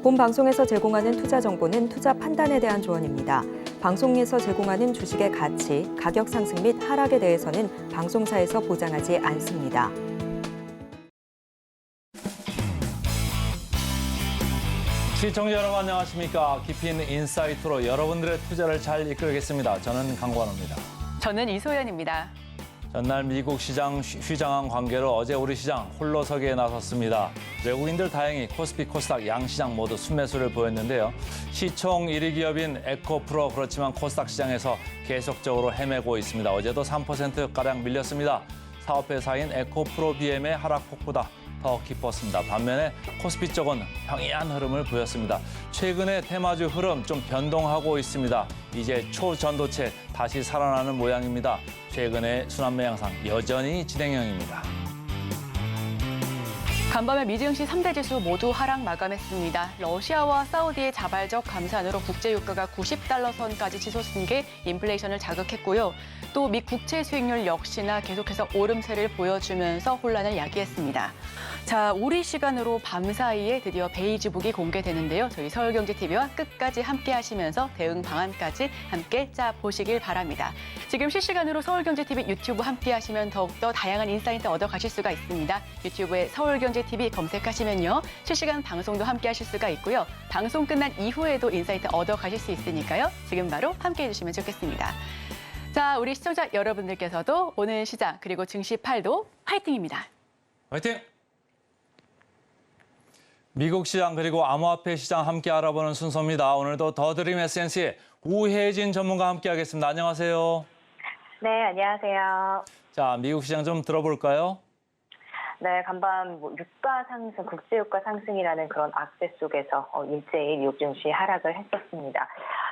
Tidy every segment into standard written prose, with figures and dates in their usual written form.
본 방송에서 제공하는 투자 정보는 투자 판단에 대한 조언입니다. 방송에서 제공하는 주식의 가치, 가격 상승 및 하락에 대해서는 방송사에서 보장하지 않습니다. 시청자 여러분 안녕하십니까. 깊이 있는 인사이트로 여러분들의 투자를 잘 이끌겠습니다. 저는 강관호입니다. 저는 이소연입니다. 전날 미국 시장 휘장한 관계로 어제 우리 시장 홀로서기에 나섰습니다. 외국인들 다행히 코스피, 코스닥 양시장 모두 순매수를 보였는데요. 시총 1위 기업인 에코프로 그렇지만 코스닥 시장에서 계속적으로 헤매고 있습니다. 어제도 3%가량 밀렸습니다. 사업회사인 에코프로 BM의 하락폭보다 더 깊었습니다. 반면에 코스피 쪽은 평이한 흐름을 보였습니다. 최근에 테마주 흐름 좀 변동하고 있습니다. 이제 초전도체 다시 살아나는 모양입니다. 최근의 순환매 양상 여전히 진행형입니다. 간밤에 미증시 3대 지수 모두 하락 마감했습니다. 러시아와 사우디의 자발적 감산으로 국제유가가 90달러 선까지 치솟은 게 인플레이션을 자극했고요. 또 미 국채 수익률 역시나 계속해서 오름세를 보여주면서 혼란을 야기했습니다. 자, 우리 시간으로 밤사이에 드디어 베이지북이 공개되는데요. 저희 서울경제TV와 끝까지 함께 하시면서 대응 방안까지 함께 짜보시길 바랍니다. 지금 실시간으로 서울경제TV 유튜브 함께 하시면 더욱더 다양한 인사이트 얻어가실 수가 있습니다. 유튜브에 서울경제TV 검색하시면요. 실시간 방송도 함께 하실 수가 있고요. 방송 끝난 이후에도 인사이트 얻어가실 수 있으니까요. 지금 바로 함께 해주시면 좋겠습니다. 자, 우리 시청자 여러분들께서도 오늘 시장 그리고 증시 팔도 화이팅입니다. 화이팅! 미국 시장 그리고 암호화폐 시장 함께 알아보는 순서입니다. 오늘도 더드림 에센스의 우혜진 전문가 함께하겠습니다. 안녕하세요. 네, 안녕하세요. 자, 미국 시장 좀 들어볼까요? 네, 간밤 유가 상승, 국제유가 상승이라는 그런 악재 속에서 일제히 미국 증시 하락을 했었습니다.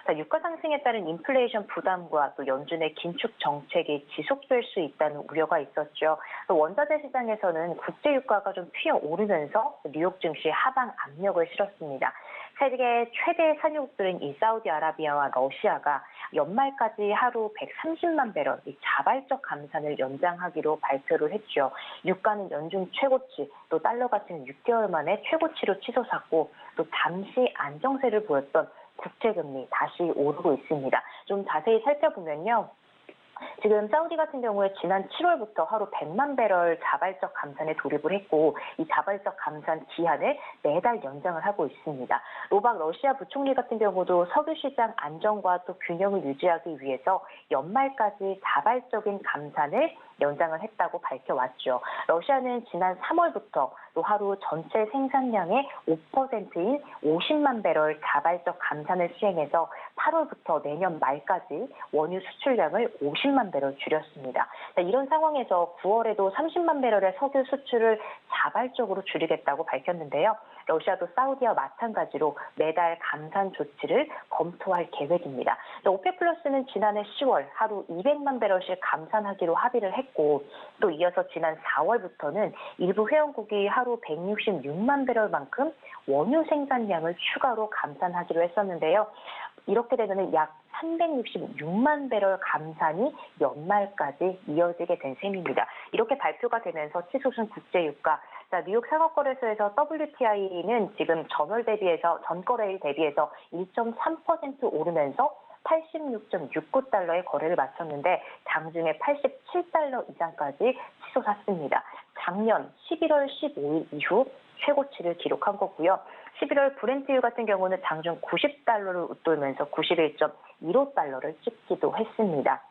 자, 유가 상승에 따른 인플레이션 부담과 또 연준의 긴축 정책이 지속될 수 있다는 우려가 있었죠. 또 원자재 시장에서는 국제유가가 좀 튀어오르면서 뉴욕 증시 하방 압력을 실었습니다. 세계 최대 산유국들인 이 사우디아라비아와 러시아가 연말까지 하루 130만 배럴 자발적 감산을 연장하기로 발표를 했죠. 유가는 연중 최고치, 또 달러 가치는 6개월 만에 최고치로 치솟았고 또 잠시 안정세를 보였던 국채금리 다시 오르고 있습니다. 좀 자세히 살펴보면요. 지금 사우디 같은 경우에 지난 7월부터 하루 100만 배럴 자발적 감산에 돌입을 했고 이 자발적 감산 기한을 매달 연장을 하고 있습니다. 노박 러시아 부총리 같은 경우도 석유 시장 안정과 또 균형을 유지하기 위해서 연말까지 자발적인 감산을 연장을 했다고 밝혀왔죠. 러시아는 지난 3월부터 또 하루 전체 생산량의 5%인 50만 배럴 자발적 감산을 시행해서 8월부터 내년 말까지 원유 수출량을 50만 배럴 줄였습니다. 이런 상황에서 9월에도 30만 배럴의 석유 수출을 자발적으로 줄이겠다고 밝혔는데요. 러시아도 사우디와 마찬가지로 매달 감산 조치를 검토할 계획입니다. 오페 플러스는 지난해 10월 하루 200만 배럴씩 감산하기로 합의를 했고 또 이어서 지난 4월부터는 일부 회원국이 하루 166만 배럴만큼 원유 생산량을 추가로 감산하기로 했었는데요. 이렇게 되면 약 366만 배럴 감산이 연말까지 이어지게 된 셈입니다. 이렇게 발표가 되면서 치솟은 국제유가, 자, 뉴욕 상업거래소에서 WTI는 지금 전거래일 대비해서 1.3% 오르면서 86.69달러의 거래를 마쳤는데 장중에 87달러 이상까지 치솟았습니다. 작년 11월 15일 이후 최고치를 기록한 거고요. 11월 브렌트유 같은 경우는 장중 90달러를 웃돌면서 91.15달러를 찍기도 했습니다.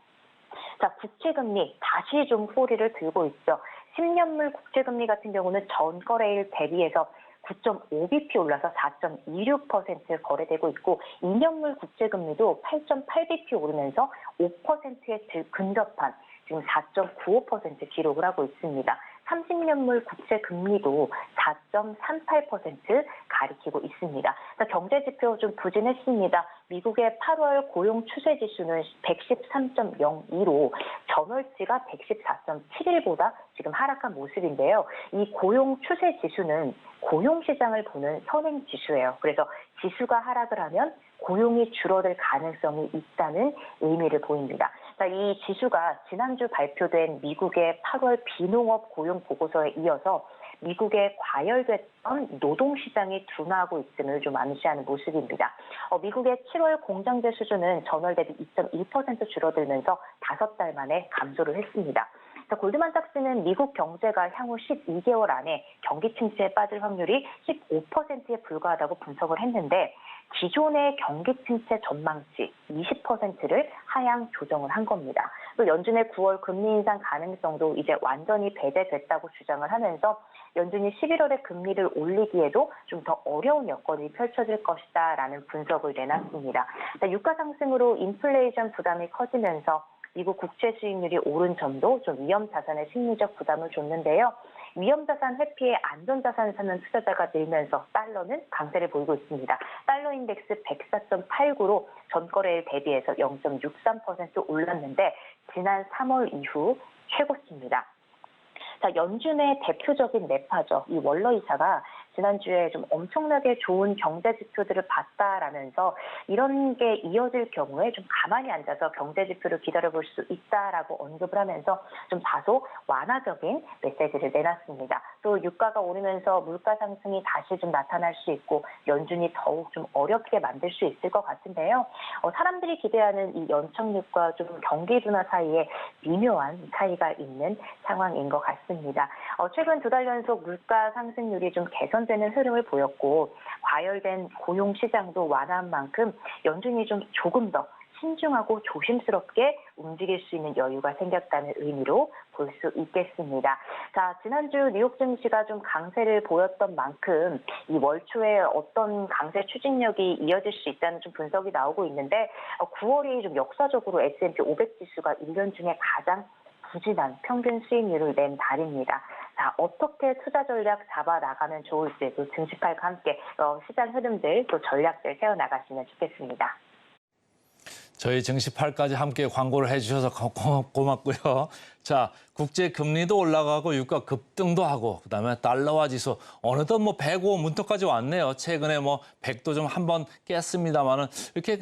자, 국채금리 다시 좀 소리를 들고 있죠. 10년물 국채금리 같은 경우는 전거래일 대비해서 9.5bp 올라서 4.26% 거래되고 있고 2년물 국채금리도 8.8bp 오르면서 5%에 근접한 지금 4.95% 기록을 하고 있습니다. 30년물 국채 금리도 4.38% 가리키고 있습니다. 경제 지표 좀 부진했습니다. 미국의 8월 고용 추세 지수는 113.02로 전월치가 114.71보다 지금 하락한 모습인데요. 이 고용 추세 지수는 고용 시장을 보는 선행 지수예요. 그래서 지수가 하락을 하면 고용이 줄어들 가능성이 있다는 의미를 보입니다. 이 지수가 지난주 발표된 미국의 8월 비농업 고용 보고서에 이어서 미국에 과열됐던 노동시장이 둔화하고 있음을 좀 암시하는 모습입니다. 미국의 7월 공장제 수준은 전월 대비 2.1% 줄어들면서 5달 만에 감소를 했습니다. 골드만삭스는 미국 경제가 향후 12개월 안에 경기 침체에 빠질 확률이 15%에 불과하다고 분석을 했는데 기존의 경기 침체 전망치 20%를 하향 조정을 한 겁니다. 또 연준의 9월 금리 인상 가능성도 이제 완전히 배제됐다고 주장을 하면서 연준이 11월에 금리를 올리기에도 좀 더 어려운 여건이 펼쳐질 것이다라는 분석을 내놨습니다. 유가 상승으로 인플레이션 부담이 커지면서 미국 국채 수익률이 오른 점도 좀 위험자산의 심리적 부담을 줬는데요. 위험자산 회피에 안전자산을 사는 투자자가 늘면서 달러는 강세를 보이고 있습니다. 달러 인덱스 104.89로 전거래일 대비해서 0.63% 올랐는데 지난 3월 이후 최고치입니다. 연준의 대표적인 매파죠. 이 월러 이사가 지난주에 좀 엄청나게 좋은 경제 지표들을 봤다라면서 이런 게 이어질 경우에 좀 가만히 앉아서 경제 지표를 기다려볼 수 있다라고 언급을 하면서 좀 다소 완화적인 메시지를 내놨습니다. 또 유가가 오르면서 물가 상승이 다시 좀 나타날 수 있고 연준이 더욱 좀 어렵게 만들 수 있을 것 같은데요. 사람들이 기대하는 이 연착륙과 좀 경기 둔화 사이에 미묘한 차이가 있는 상황인 것 같습니다. 최근 2달 연속 물가 상승률이 좀 개선되는 흐름을 보였고 과열된 고용 시장도 완화한 만큼 연준이 좀 조금 더 신중하고 조심스럽게 움직일 수 있는 여유가 생겼다는 의미로 볼 수 있겠습니다. 지난주 뉴욕 증시가 좀 강세를 보였던 만큼 이 월 초에 어떤 강세 추진력이 이어질 수 있다는 좀 분석이 나오고 있는데 9월이 좀 역사적으로 S&P 500 지수가 1년 중에 가장 부진한 평균 수익률을 낸 달입니다. 어떻게 투자 전략 잡아 나가면 좋을지 또 증시팔과 함께 시장 흐름들 또 전략들 세워 나가시면 좋겠습니다. 저희 증시8까지 함께 광고를 해주셔서 고맙고요. 자, 국제 금리도 올라가고 유가 급등도 하고 그다음에 달러화 지수 어느덧 105 문턱까지 왔네요. 최근에 100도 좀 한번 깼습니다만은 이렇게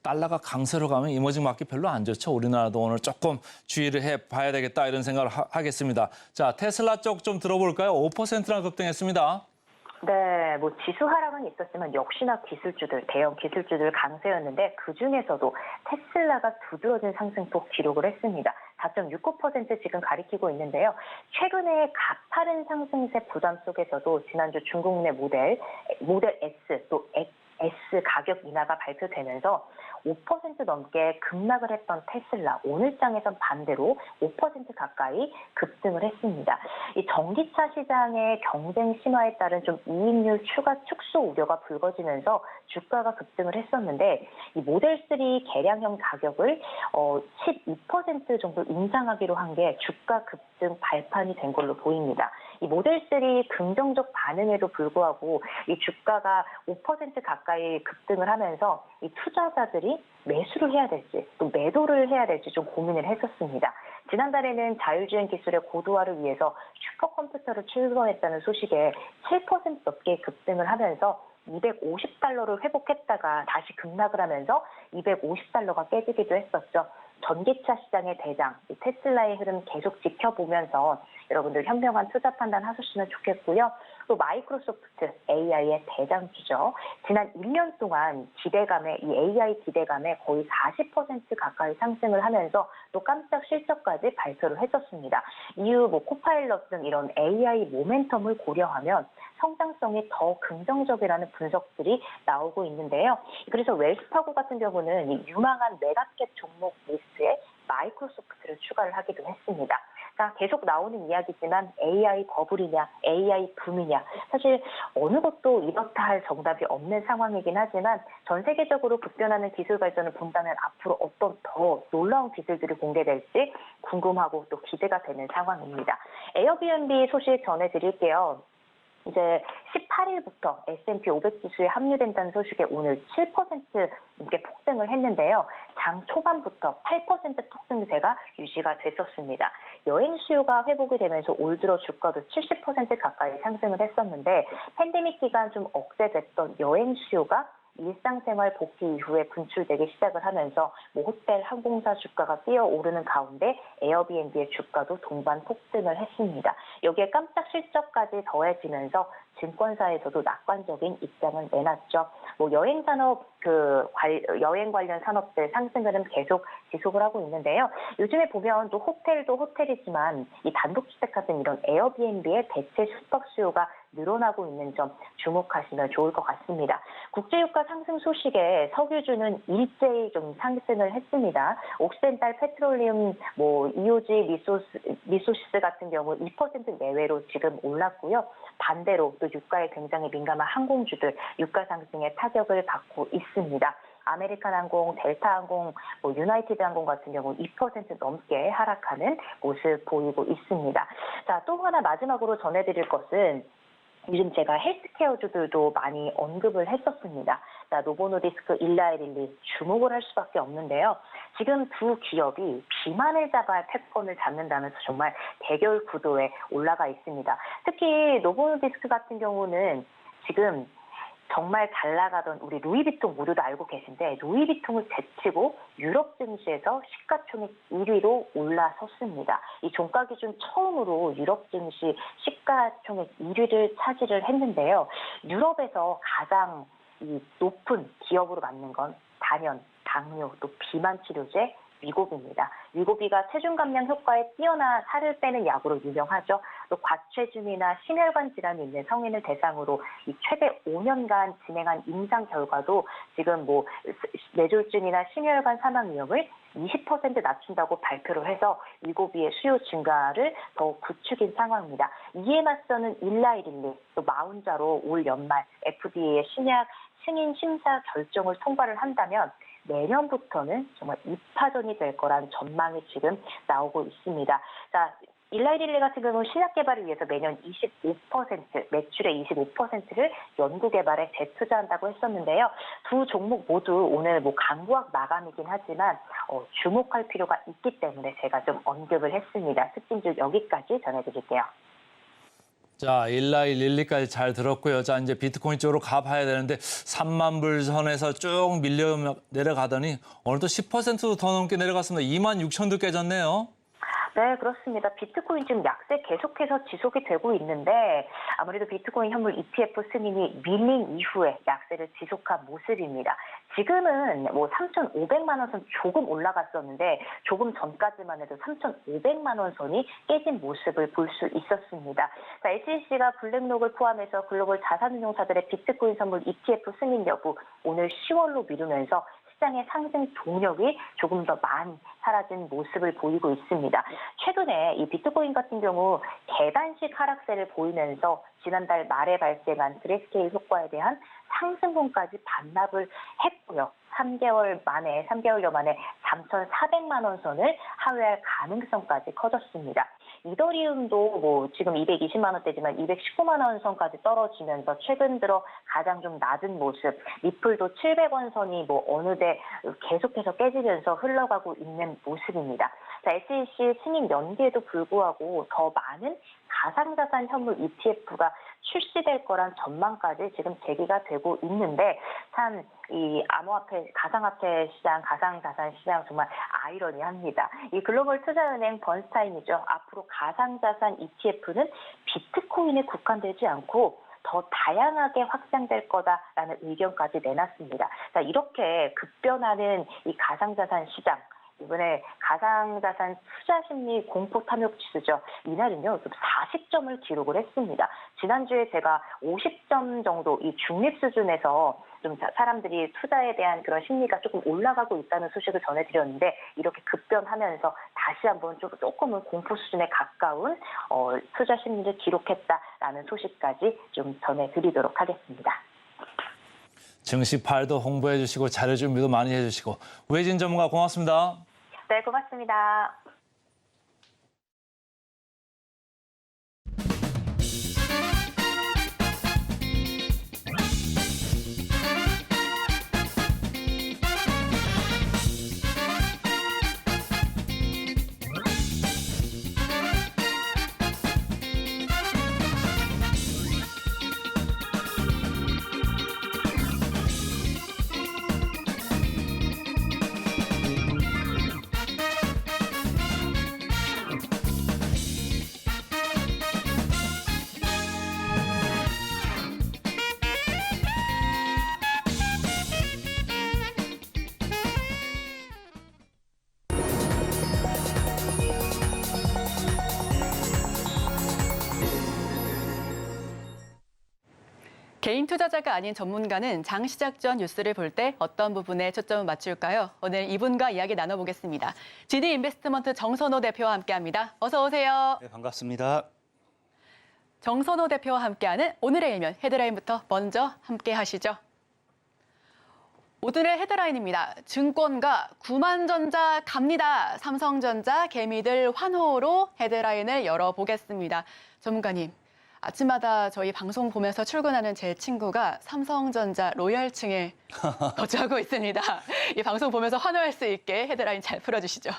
달러가 강세로 가면 이머징 마켓 별로 안 좋죠. 우리나라도 오늘 조금 주의를 해봐야 되겠다 이런 생각을 하겠습니다. 자, 테슬라 쪽 좀 들어볼까요? 5%나 급등했습니다. 네, 지수 하락은 있었지만 역시나 기술주들, 대형 기술주들 강세였는데 그중에서도 테슬라가 두드러진 상승폭 기록을 했습니다. 4.69% 지금 가리키고 있는데요. 최근에 가파른 상승세 부담 속에서도 지난주 중국 내 모델 S 또 S 가격 인하가 발표되면서 5% 넘게 급락을 했던 테슬라 오늘 장에선 반대로 5% 가까이 급등을 했습니다. 이 전기차 시장의 경쟁 심화에 따른 좀 이익률 추가 축소 우려가 불거지면서 주가가 급등을 했었는데 이 모델 3 개량형 가격을 12% 정도 인상하기로 한 게 주가 급등 발판이 된 걸로 보입니다. 이 모델 3 긍정적 반응에도 불구하고 이 주가가 5% 가까이 급등을 하면서 이 투자자들이 매수를 해야 될지 또 매도를 해야 될지 좀 고민을 했었습니다. 지난달에는 자율주행 기술의 고도화를 위해서 슈퍼컴퓨터를 출범했다는 소식에 7% 넘게 급등을 하면서 250달러를 회복했다가 다시 급락을 하면서 250달러가 깨지기도 했었죠. 전기차 시장의 대장, 테슬라의 흐름 계속 지켜보면서 여러분들 현명한 투자 판단 하셨으면 좋겠고요. 또 마이크로소프트 AI의 대장주죠. 지난 1년 동안 이 AI 기대감에 거의 40% 가까이 상승을 하면서 또 깜짝 실적까지 발표를 했었습니다. 이후 코파일럿 등 이런 AI 모멘텀을 고려하면 성장성이 더 긍정적이라는 분석들이 나오고 있는데요. 그래서 웰스파고 같은 경우는 이 유망한 메가캡 종목 리스트에 마이크로소프트를 추가를 하기도 했습니다. 계속 나오는 이야기지만 AI 버블이냐, AI 붐이냐 사실 어느 것도 이렇다 할 정답이 없는 상황이긴 하지만 전 세계적으로 급변하는 기술 발전을 본다면 앞으로 어떤 더 놀라운 기술들이 공개될지 궁금하고 또 기대가 되는 상황입니다. 에어비앤비 소식 전해드릴게요. 이제 18일부터 S&P 500 지수에 합류된다는 소식에 오늘 7% 넘게 폭등을 했는데요. 장 초반부터 8% 폭등세가 유지가 됐었습니다. 여행 수요가 회복이 되면서 올 들어 주가도 70% 가까이 상승을 했었는데 팬데믹 기간 좀 억제됐던 여행 수요가 일상생활 복귀 이후에 분출되기 시작을 하면서 뭐 호텔, 항공사 주가가 뛰어오르는 가운데 에어비앤비의 주가도 동반 폭등을 했습니다. 여기에 깜짝 실적까지 더해지면서 증권사에서도 낙관적인 입장을 내놨죠. 뭐 여행 산업, 여행 관련 산업들 상승은 계속 지속을 하고 있는데요. 요즘에 보면 또 호텔도 호텔이지만 이 단독주택 같은 이런 에어비앤비의 대체 숙박 수요가 늘어나고 있는 점 주목하시면 좋을 것 같습니다. 국제유가 상승 소식에 석유주는 일제히 좀 상승을 했습니다. 옥시덴탈 페트롤리움, 이오지 리소시스 같은 경우 2% 내외로 지금 올랐고요. 반대로 또 유가에 굉장히 민감한 항공주들 유가 상승에 타격을 받고 있습니다. 아메리칸 항공, 델타 항공, 유나이티드 항공 같은 경우 2% 넘게 하락하는 모습 보이고 있습니다. 자, 또 하나 마지막으로 전해드릴 것은 요즘 제가 헬스케어주들도 많이 언급을 했었습니다. 자, 노보노디스크, 일라이릴리 주목을 할 수밖에 없는데요. 지금 두 기업이 비만을 잡아야 패권을 잡는다면서 정말 대결 구도에 올라가 있습니다. 특히 노보노디스크 같은 경우는 지금 정말 잘 나가던 우리 루이비통 모두도 알고 계신데 루이비통을 제치고 유럽 증시에서 시가총액 1위로 올라섰습니다. 이 종가 기준 처음으로 유럽 증시 시가총액 1위를 차지를 했는데요. 유럽에서 가장 높은 기업으로 맞는 건 단연, 당뇨, 또 비만 치료제, 위고비입니다. 위고비가 체중 감량 효과에 뛰어난 살을 빼는 약으로 유명하죠. 또 과체중이나 심혈관 질환이 있는 성인을 대상으로 이 최대 5년간 진행한 임상 결과도 지금 뇌졸중이나 심혈관 사망 위험을 20% 낮춘다고 발표를 해서 위고비의 수요 증가를 더욱 부추긴 상황입니다. 이에 맞서는 일라이릴리, 또 마운자로 올 연말 FDA의 신약 승인 심사 결정을 통과를 한다면 내년부터는 정말 2파전이 될 거란 전망이 지금 나오고 있습니다. 자, 일라이릴리 같은 경우는 신약 개발을 위해서 매년 25%, 매출의 25%를 연구 개발에 재투자한다고 했었는데요. 두 종목 모두 오늘 강보학 마감이긴 하지만 주목할 필요가 있기 때문에 제가 좀 언급을 했습니다. 특징주 여기까지 전해드릴게요. 자, 일라이릴리까지 잘 들었고요. 자, 이제 비트코인 쪽으로 가봐야 되는데 3만 불 선에서 쭉 밀려 내려가더니 오늘도 10%도 더 넘게 내려갔습니다. 2만 6천도 깨졌네요. 네, 그렇습니다. 비트코인 지금 약세 계속해서 지속이 되고 있는데 아무래도 비트코인 현물 ETF 승인이 밀린 이후에 약세를 지속한 모습입니다. 지금은 3,500만 원 선 조금 올라갔었는데 조금 전까지만 해도 3,500만 원 선이 깨진 모습을 볼 수 있었습니다. 자, SEC가 블랙록을 포함해서 글로벌 자산운용사들의 비트코인 선물 ETF 승인 여부 오늘 10월로 미루면서 시장의 상승 동력이 조금 더 많이 사라진 모습을 보이고 있습니다. 최근에 이 비트코인 같은 경우 계단식 하락세를 보이면서 지난달 말에 발생한 그레스케일 효과에 대한 상승분까지 반납을 했고요. 3개월여 만에 3,400만 원 선을 하회할 가능성까지 커졌습니다. 이더리움도 지금 220만 원대지만 219만 원 선까지 떨어지면서 최근 들어 가장 좀 낮은 모습, 리플도 700원 선이 어느새 계속해서 깨지면서 흘러가고 있는 모습입니다. 자, SEC 승인 연기에도 불구하고 더 많은 가상자산 현물 ETF가 출시될 거란 전망까지 지금 제기가 되고 있는데 참 이 암호화폐, 가상화폐 시장, 가상자산 시장 정말 아이러니합니다. 이 글로벌 투자은행 번스타인이죠. 앞으로 가상자산 ETF는 비트코인에 국한되지 않고 더 다양하게 확장될 거다라는 의견까지 내놨습니다. 자, 이렇게 급변하는 이 가상자산 시장, 이번에 가상자산 투자심리 공포 탐욕 지수죠. 이날은요, 좀 40점을 기록을 했습니다. 지난주에 제가 50점 정도 이 중립 수준에서 좀 사람들이 투자에 대한 그런 심리가 조금 올라가고 있다는 소식을 전해드렸는데 이렇게 급변하면서 다시 한번 조금은 공포 수준에 가까운 투자 심리를 기록했다라는 소식까지 좀 전해드리도록 하겠습니다. 증시8도 홍보해 주시고 자료 준비도 많이 해주시고 우혜진 전문가 고맙습니다. 네, 고맙습니다. 개인 투자자가 아닌 전문가는 장 시작 전 뉴스를 볼 때 어떤 부분에 초점을 맞출까요? 오늘 이분과 이야기 나눠보겠습니다. GD 인베스트먼트 정선호 대표와 함께합니다. 어서 오세요. 네, 반갑습니다. 정선호 대표와 함께하는 오늘의 일면 헤드라인부터 먼저 함께하시죠. 오늘의 헤드라인입니다. 증권가 구만전자 갑니다. 삼성전자 개미들 환호로 헤드라인을 열어보겠습니다. 전문가님. 아침마다 저희 방송 보면서 출근하는 제 친구가 삼성전자 로열층에 거주하고 있습니다. 이 방송 보면서 환호할 수 있게 헤드라인 잘 풀어주시죠.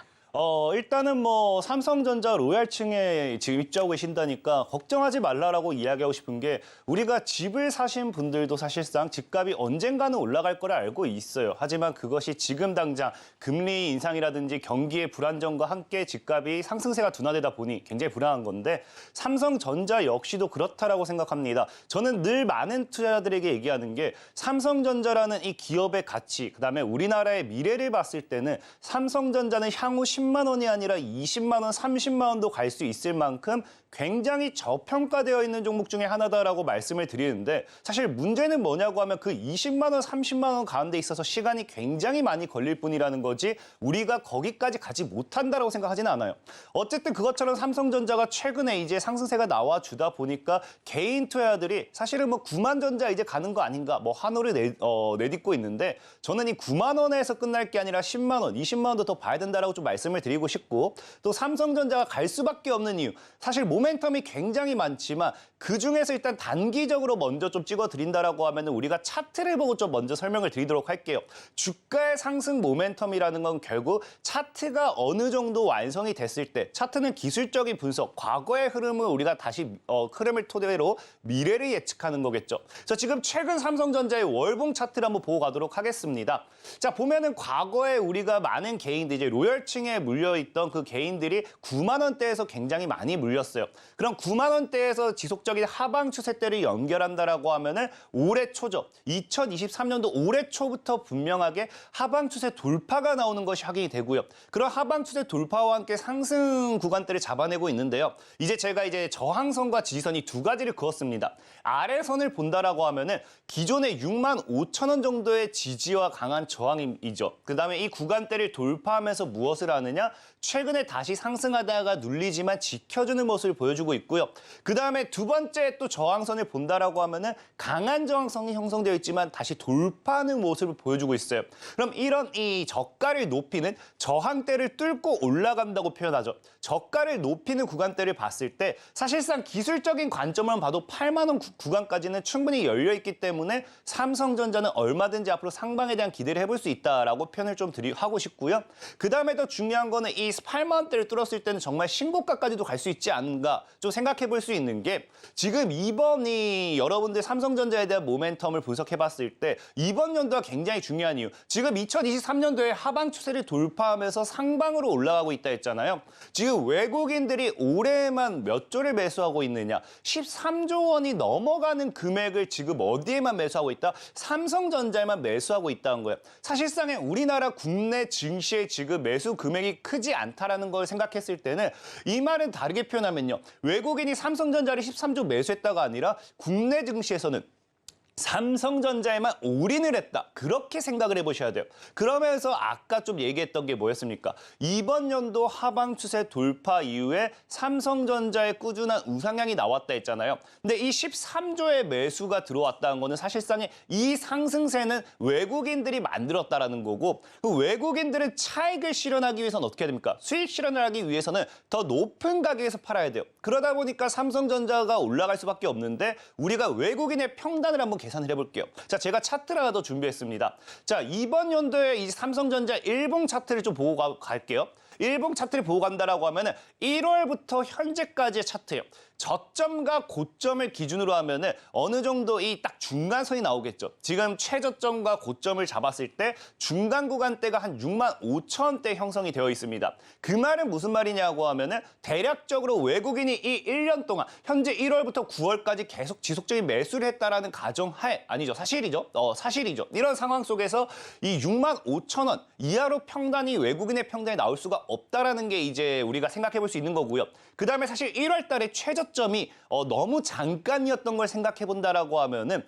일단은 뭐 삼성전자 로얄층에 지금 입주하고 계신다니까 걱정하지 말라라고 이야기하고 싶은 게 우리가 집을 사신 분들도 사실상 집값이 언젠가는 올라갈 거를 알고 있어요. 하지만 그것이 지금 당장 금리 인상이라든지 경기의 불안정과 함께 집값이 상승세가 둔화되다 보니 굉장히 불안한 건데 삼성전자 역시도 그렇다라고 생각합니다. 저는 늘 많은 투자자들에게 얘기하는 게 삼성전자라는 이 기업의 가치, 그다음에 우리나라의 미래를 봤을 때는 삼성전자는 향후 10만 원이 아니라 20만 원, 30만 원도 갈 수 있을 만큼 굉장히 저평가되어 있는 종목 중에 하나다라고 말씀을 드리는데 사실 문제는 뭐냐고 하면 그 20만 원, 30만 원 가는 데 있어서 시간이 굉장히 많이 걸릴 뿐이라는 거지 우리가 거기까지 가지 못한다라고 생각하지는 않아요. 어쨌든 그것처럼 삼성전자가 최근에 이제 상승세가 나와주다 보니까 개인 투자자들이 사실은 뭐 9만 전자 이제 가는 거 아닌가 뭐 환호를 내딛고 있는데 저는 이 9만 원에서 끝날 게 아니라 10만 원, 20만 원도 더 봐야 된다라고 좀 말씀을 드리고 싶고 또 삼성전자가 갈 수밖에 없는 이유 사실 모멘텀이 굉장히 많지만 그중에서 일단 단기적으로 먼저 좀 찍어드린다라고 하면 우리가 차트를 보고 좀 먼저 설명을 드리도록 할게요. 주가의 상승 모멘텀이라는 건 결국 차트가 어느 정도 완성이 됐을 때 차트는 기술적인 분석, 과거의 흐름을 우리가 다시 흐름을 토대로 미래를 예측하는 거겠죠. 그래서 지금 최근 삼성전자의 월봉 차트를 한번 보고 가도록 하겠습니다. 자, 보면은 과거에 우리가 많은 개인들, 이제 로열층에 물려있던 그 개인들이 9만 원대에서 굉장히 많이 물렸어요. 그럼 9만 원대에서 지속적인 하방 추세대를 연결한다라고 하면은 올해 초죠. 2023년도 올해 초부터 분명하게 하방 추세 돌파가 나오는 것이 확인이 되고요. 그런 하방 추세 돌파와 함께 상승 구간대를 잡아내고 있는데요. 이제 제가 저항선과 지지선이 두 가지를 그었습니다. 아래선을 본다라고 하면은 기존의 6만 5천 원 정도의 지지와 강한 저항이죠. 그다음에 이 구간대를 돌파하면서 무엇을 하느냐? 최근에 다시 상승하다가 눌리지만 지켜주는 모습을 보여주고 있고요. 그다음에 두 번째 또 저항선을 본다라고 하면은 강한 저항선이 형성되어 있지만 다시 돌파하는 모습을 보여주고 있어요. 그럼 이런 이 저가를 높이는 저항대를 뚫고 올라간다고 표현하죠. 저가를 높이는 구간대를 봤을 때 사실상 기술적인 관점만 봐도 8만 원 구간까지는 충분히 열려 있기 때문에 삼성전자는 얼마든지 앞으로 상방에 대한 기대를 해볼 수 있다라고 표현을 좀 하고 싶고요. 그다음에 더 중요한 거는 이 8만 원대를 뚫었을 때는 정말 신고가까지도 갈 수 있지 않은가 좀 생각해 볼 수 있는 게 지금 이번이 여러분들 삼성전자에 대한 모멘텀을 분석해 봤을 때 이번 연도가 굉장히 중요한 이유. 지금 2023년도에 하방 추세를 돌파하면서 상방으로 올라가고 있다 했잖아요. 지금 외국인들이 올해만 몇 조를 매수하고 있느냐. 13조 원이 넘어가는 금액을 지금 어디에만 매수하고 있다? 삼성전자에만 매수하고 있다는 거예요. 사실상의 우리나라 국내 증시의 지금 매수 금액이 크지 않다라는 걸 생각했을 때는 이 말은 다르게 표현하면요. 외국인이 삼성전자를 13조 매수했다가 아니라 국내 증시에서는 삼성전자에만 올인을 했다. 그렇게 생각을 해보셔야 돼요. 그러면서 아까 좀 얘기했던 게 뭐였습니까? 이번 연도 하방 추세 돌파 이후에 삼성전자의 꾸준한 우상향이 나왔다 했잖아요. 근데 이 13조의 매수가 들어왔다는 거는 사실상의 이 상승세는 외국인들이 만들었다라는 거고 그 외국인들은 차익을 실현하기 위해서는 어떻게 해야 됩니까? 수익 실현을 하기 위해서는 더 높은 가격에서 팔아야 돼요. 그러다 보니까 삼성전자가 올라갈 수밖에 없는데 우리가 외국인의 평단을 한번 계산을 해볼게요. 자, 제가 차트를 하나 더 준비했습니다. 자, 이번 연도에 이 삼성전자 일봉 차트를 좀 보고 갈게요. 일봉 차트를 보고 간다라고 하면은 1월부터 현재까지의 차트예요. 저점과 고점을 기준으로 하면은 어느 정도 이 딱 중간선이 나오겠죠. 지금 최저점과 고점을 잡았을 때 중간 구간대가 한 6만 5천 원대 형성이 되어 있습니다. 그 말은 무슨 말이냐고 하면은 대략적으로 외국인이 이 1년 동안 현재 1월부터 9월까지 계속 지속적인 매수를 했다라는 가정하에 아니죠. 사실이죠. 사실이죠. 이런 상황 속에서 이 6만 5천 원 이하로 평단이 외국인의 평단이 나올 수가 없다라는 게 이제 우리가 생각해 볼 수 있는 거고요. 그다음에 사실 1월 달에 최저점이 너무 잠깐이었던 걸 생각해 본다라고 하면은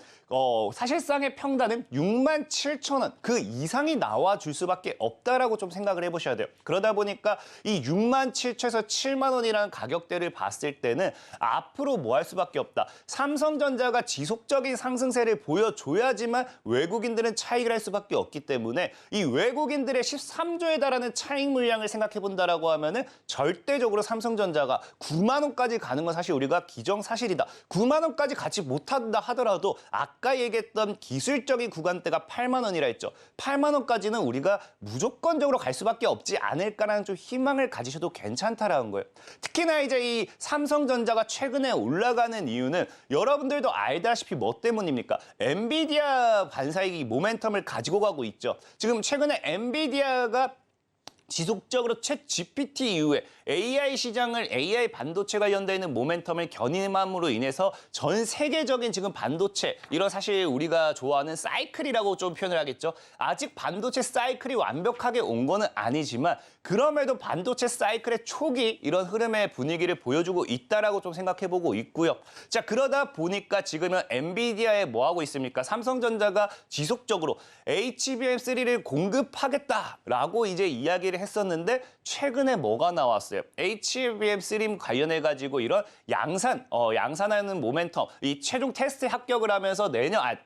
사실상의 평단은 67,000원 그 이상이 나와 줄 수밖에 없다라고 좀 생각을 해 보셔야 돼요. 그러다 보니까 이 67,000에서 7만 원이라는 가격대를 봤을 때는 앞으로 뭐 할 수밖에 없다. 삼성전자가 지속적인 상승세를 보여줘야지만 외국인들은 차익을 할 수밖에 없기 때문에 이 외국인들의 13조에 달하는 차익 물량을 생각해 본다라고 하면은 절대적으로 삼성전자가 9만 원까지 가는 건 사실 우리가 기정사실이다. 9만 원까지 가지 못한다 하더라도 아까 얘기했던 기술적인 구간대가 8만 원이라 했죠. 8만 원까지는 우리가 무조건적으로 갈 수밖에 없지 않을까라는 좀 희망을 가지셔도 괜찮다라는 거예요. 특히나 이제 이 삼성전자가 최근에 올라가는 이유는 여러분들도 알다시피 뭐 때문입니까? 엔비디아 반사이익이 모멘텀을 가지고 가고 있죠. 지금 최근에 엔비디아가 지속적으로 챗 GPT 이후에 AI 시장을 AI 반도체 관련돼 있는 모멘텀을 견인함으로 인해서 전 세계적인 지금 반도체 이런 사실 우리가 좋아하는 사이클이라고 좀 표현을 하겠죠. 아직 반도체 사이클이 완벽하게 온 거는 아니지만 그럼에도 반도체 사이클의 초기 이런 흐름의 분위기를 보여주고 있다라고 좀 생각해보고 있고요. 자, 그러다 보니까 지금은 엔비디아에 뭐 하고 있습니까? 삼성전자가 지속적으로 HBM3를 공급하겠다라고 이제 이야기를 했었는데 최근에 뭐가 나왔어요? HBM3 관련해가지고 이런 양산하는 모멘텀, 이 최종 테스트 합격을 하면서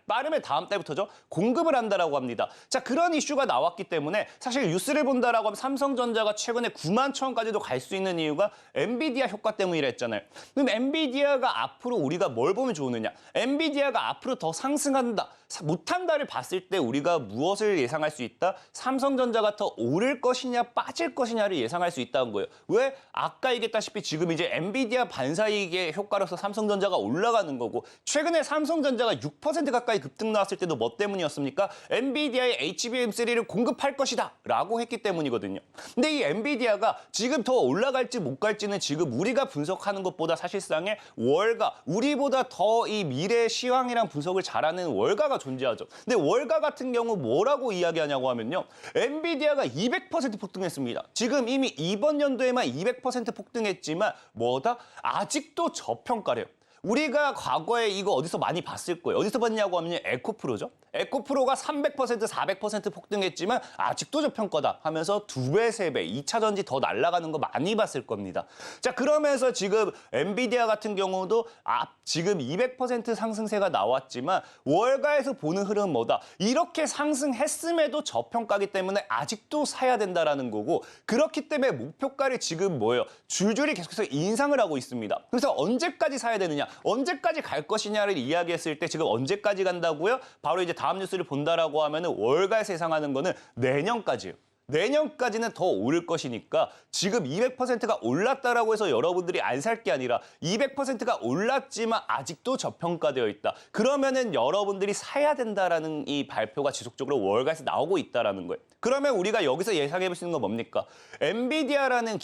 빠르면 다음 달부터죠. 공급을 한다라고 합니다. 자, 그런 이슈가 나왔기 때문에 사실 뉴스를 본다라고 하면 삼성전자가 최근에 9만 천원까지도 갈 수 있는 이유가 엔비디아 효과 때문이라 했잖아요. 그럼 엔비디아가 앞으로 우리가 뭘 보면 좋으느냐? 엔비디아가 앞으로 더 상승한다, 못한다를 봤을 때 우리가 무엇을 예상할 수 있다? 삼성전자가 더 오를 것이냐 빠질 것이냐를 예상할 수 있다는 거예요. 왜? 아까 얘기했다시피 지금 이제 엔비디아 반사이익의 효과로서 삼성전자가 올라가는 거고 최근에 삼성전자가 6% 가까이 급등 나왔을 때도 뭐 때문이었습니까? 엔비디아의 HBM3를 공급할 것이다 라고 했기 때문이거든요. 근데 이 엔비디아가 지금 더 올라갈지 못 갈지는 지금 우리가 분석하는 것보다 사실상의 월가, 우리보다 더 이 미래 시황이랑 분석을 잘하는 월가가 존재하죠. 근데 월가 같은 경우 뭐라고 이야기하냐고 하면요. 엔비디아가 200% 폭등했습니다. 지금 이미 이번 연도에만 200% 폭등했지만 뭐다? 아직도 저평가래요. 우리가 과거에 이거 어디서 많이 봤을 거예요. 어디서 봤냐고 하면 에코프로죠. 에코프로가 300%, 400% 폭등했지만 아직도 저평가다 하면서 2배, 3배, 2차 전지 더 날아가는 거 많이 봤을 겁니다. 자, 그러면서 지금 엔비디아 같은 경우도 지금 200% 상승세가 나왔지만 월가에서 보는 흐름은 뭐다? 이렇게 상승했음에도 저평가기 때문에 아직도 사야 된다라는 거고 그렇기 때문에 목표가를 지금 뭐예요? 줄줄이 계속해서 인상을 하고 있습니다. 그래서 언제까지 사야 되느냐? 언제까지 갈 것이냐를 이야기했을 때 지금 언제까지 간다고요? 바로 이제 다음 뉴스를 본다라고 하면은 월가에서 예상하는 거는 내년까지예요. 내년까지는 더 오를 것이니까 지금 200%가 올랐다라고 해서 여러분들이 안 살 게 아니라 200%가 올랐지만 아직도 저평가되어 있다. 그러면은 여러분들이 사야 된다라는 이 발표가 지속적으로 월가에서 나오고 있다라는 거예요. 그러면 우리가 여기서 예상해 볼 수 있는 건 뭡니까? 엔비디아라는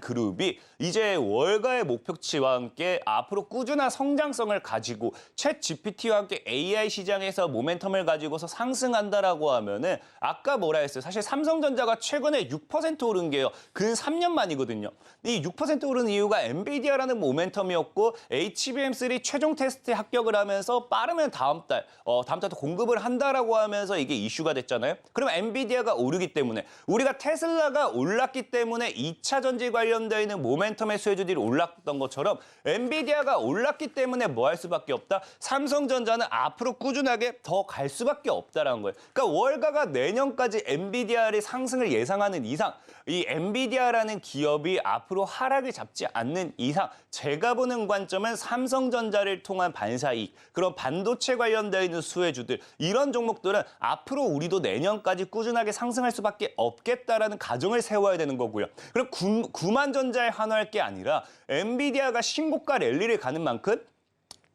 그룹이 이제 월가의 목표치와 함께 앞으로 꾸준한 성장성을 가지고 챗 GPT와 함께 AI 시장에서 모멘텀을 가지고서 상승한다라고 하면은 아까 뭐라 했어요? 사실 삼성전자가 최근에 6% 오른 게요. 근 3년 만이거든요. 이 6% 오른 이유가 엔비디아라는 모멘텀이었고 HBM3 최종 테스트에 합격을 하면서 빠르면 다음 달부터 공급을 한다라고 하면서 이게 이슈가 됐잖아요. 그럼 엔비디아가 오르기 때문에 우리가 테슬라가 올랐기 때문에 2차 전지 관련되어 있는 모멘텀의 수혜주들이 올랐던 것처럼 엔비디아가 올랐기 때문에 뭐 할 수밖에 없다? 삼성전자는 앞으로 꾸준하게 더 갈 수밖에 없다라는 거예요. 그러니까 월가가 내년까지 엔비디아의 상승을 예상하는 이상 이 엔비디아라는 기업이 앞으로 하락을 잡지 않는 이상 제가 보는 관점은 삼성전자를 통한 반사이익, 그런 반도체 관련되어 있는 수혜주들 이런 종목들은 앞으로 우리도 내년까지 꾸준하게 상승할 수밖에 없겠다라는 가정을 세워야 되는 거고요. 그럼 9만 전자에 한화할 게 아니라 엔비디아가 신고가 랠리를 가는 만큼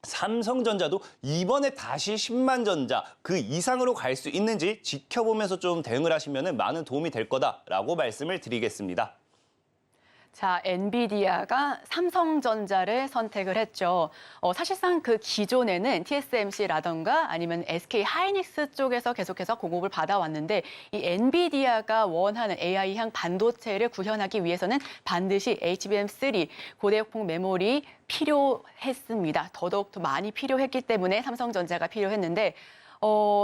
삼성전자도 이번에 다시 10만 전자 그 이상으로 갈 수 있는지 지켜보면서 좀 대응을 하시면 많은 도움이 될 거다라고 말씀을 드리겠습니다. 자, 엔비디아가 삼성전자를 선택을 했죠. 사실상 그 기존에는 TSMC라던가 아니면 SK 하이닉스 쪽에서 계속해서 공급을 받아왔는데 이 엔비디아가 원하는 AI향 반도체를 구현하기 위해서는 반드시 HBM3 고대역폭 메모리 필요했습니다. 더더욱 더 많이 필요했기 때문에 삼성전자가 필요했는데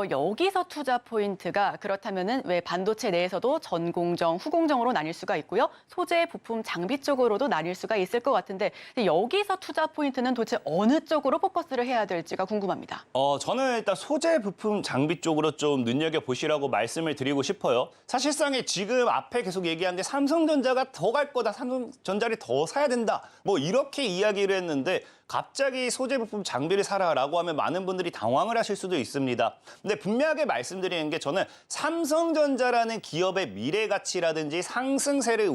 여기서 투자 포인트가 그렇다면은 왜 반도체 내에서도 전공정, 후공정으로 나뉠 수가 있고요. 소재, 부품, 장비 쪽으로도 나뉠 수가 있을 것 같은데 근데 여기서 투자 포인트는 도대체 어느 쪽으로 포커스를 해야 될지가 궁금합니다. 저는 일단 소재, 부품, 장비 쪽으로 좀 눈여겨보시라고 말씀을 드리고 싶어요. 사실상에 지금 앞에 계속 얘기한 게 삼성전자가 더 갈 거다, 삼성전자를 더 사야 된다, 뭐 이렇게 이야기를 했는데 갑자기 소재, 부품, 장비를 사라라고 하면 많은 분들이 당황을 하실 수도 있습니다. 근데 분명하게 말씀드리는 게 저는 삼성전자라는 기업의 미래 가치라든지 상승세를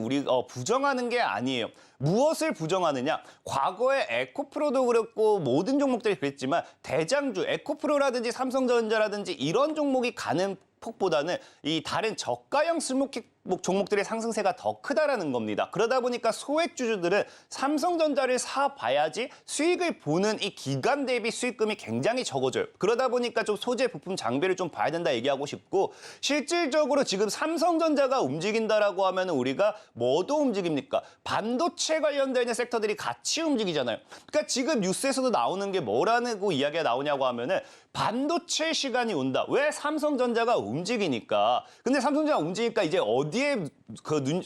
부정하는 게 아니에요. 무엇을 부정하느냐? 과거에 에코프로도 그랬고 모든 종목들이 그랬지만 대장주 에코프로라든지 삼성전자라든지 이런 종목이 가는 폭보다는 이 다른 저가형 스모키 종목들의 상승세가 더 크다라는 겁니다. 그러다 보니까 소액주주들은 삼성전자를 사봐야지 수익을 보는 이 기간 대비 수익금이 굉장히 적어져요. 그러다 보니까 좀 소재, 부품, 장비를 좀 봐야 된다 얘기하고 싶고 실질적으로 지금 삼성전자가 움직인다라고 하면 우리가 뭐도 움직입니까? 반도체 관련되어 있는 섹터들이 같이 움직이잖아요. 그러니까 지금 뉴스에서도 나오는 게 뭐라고 이야기가 나오냐고 하면은 반도체 시간이 온다. 왜? 삼성전자가 움직이니까. 근데 삼성전자가 움직이니까 이제 어디에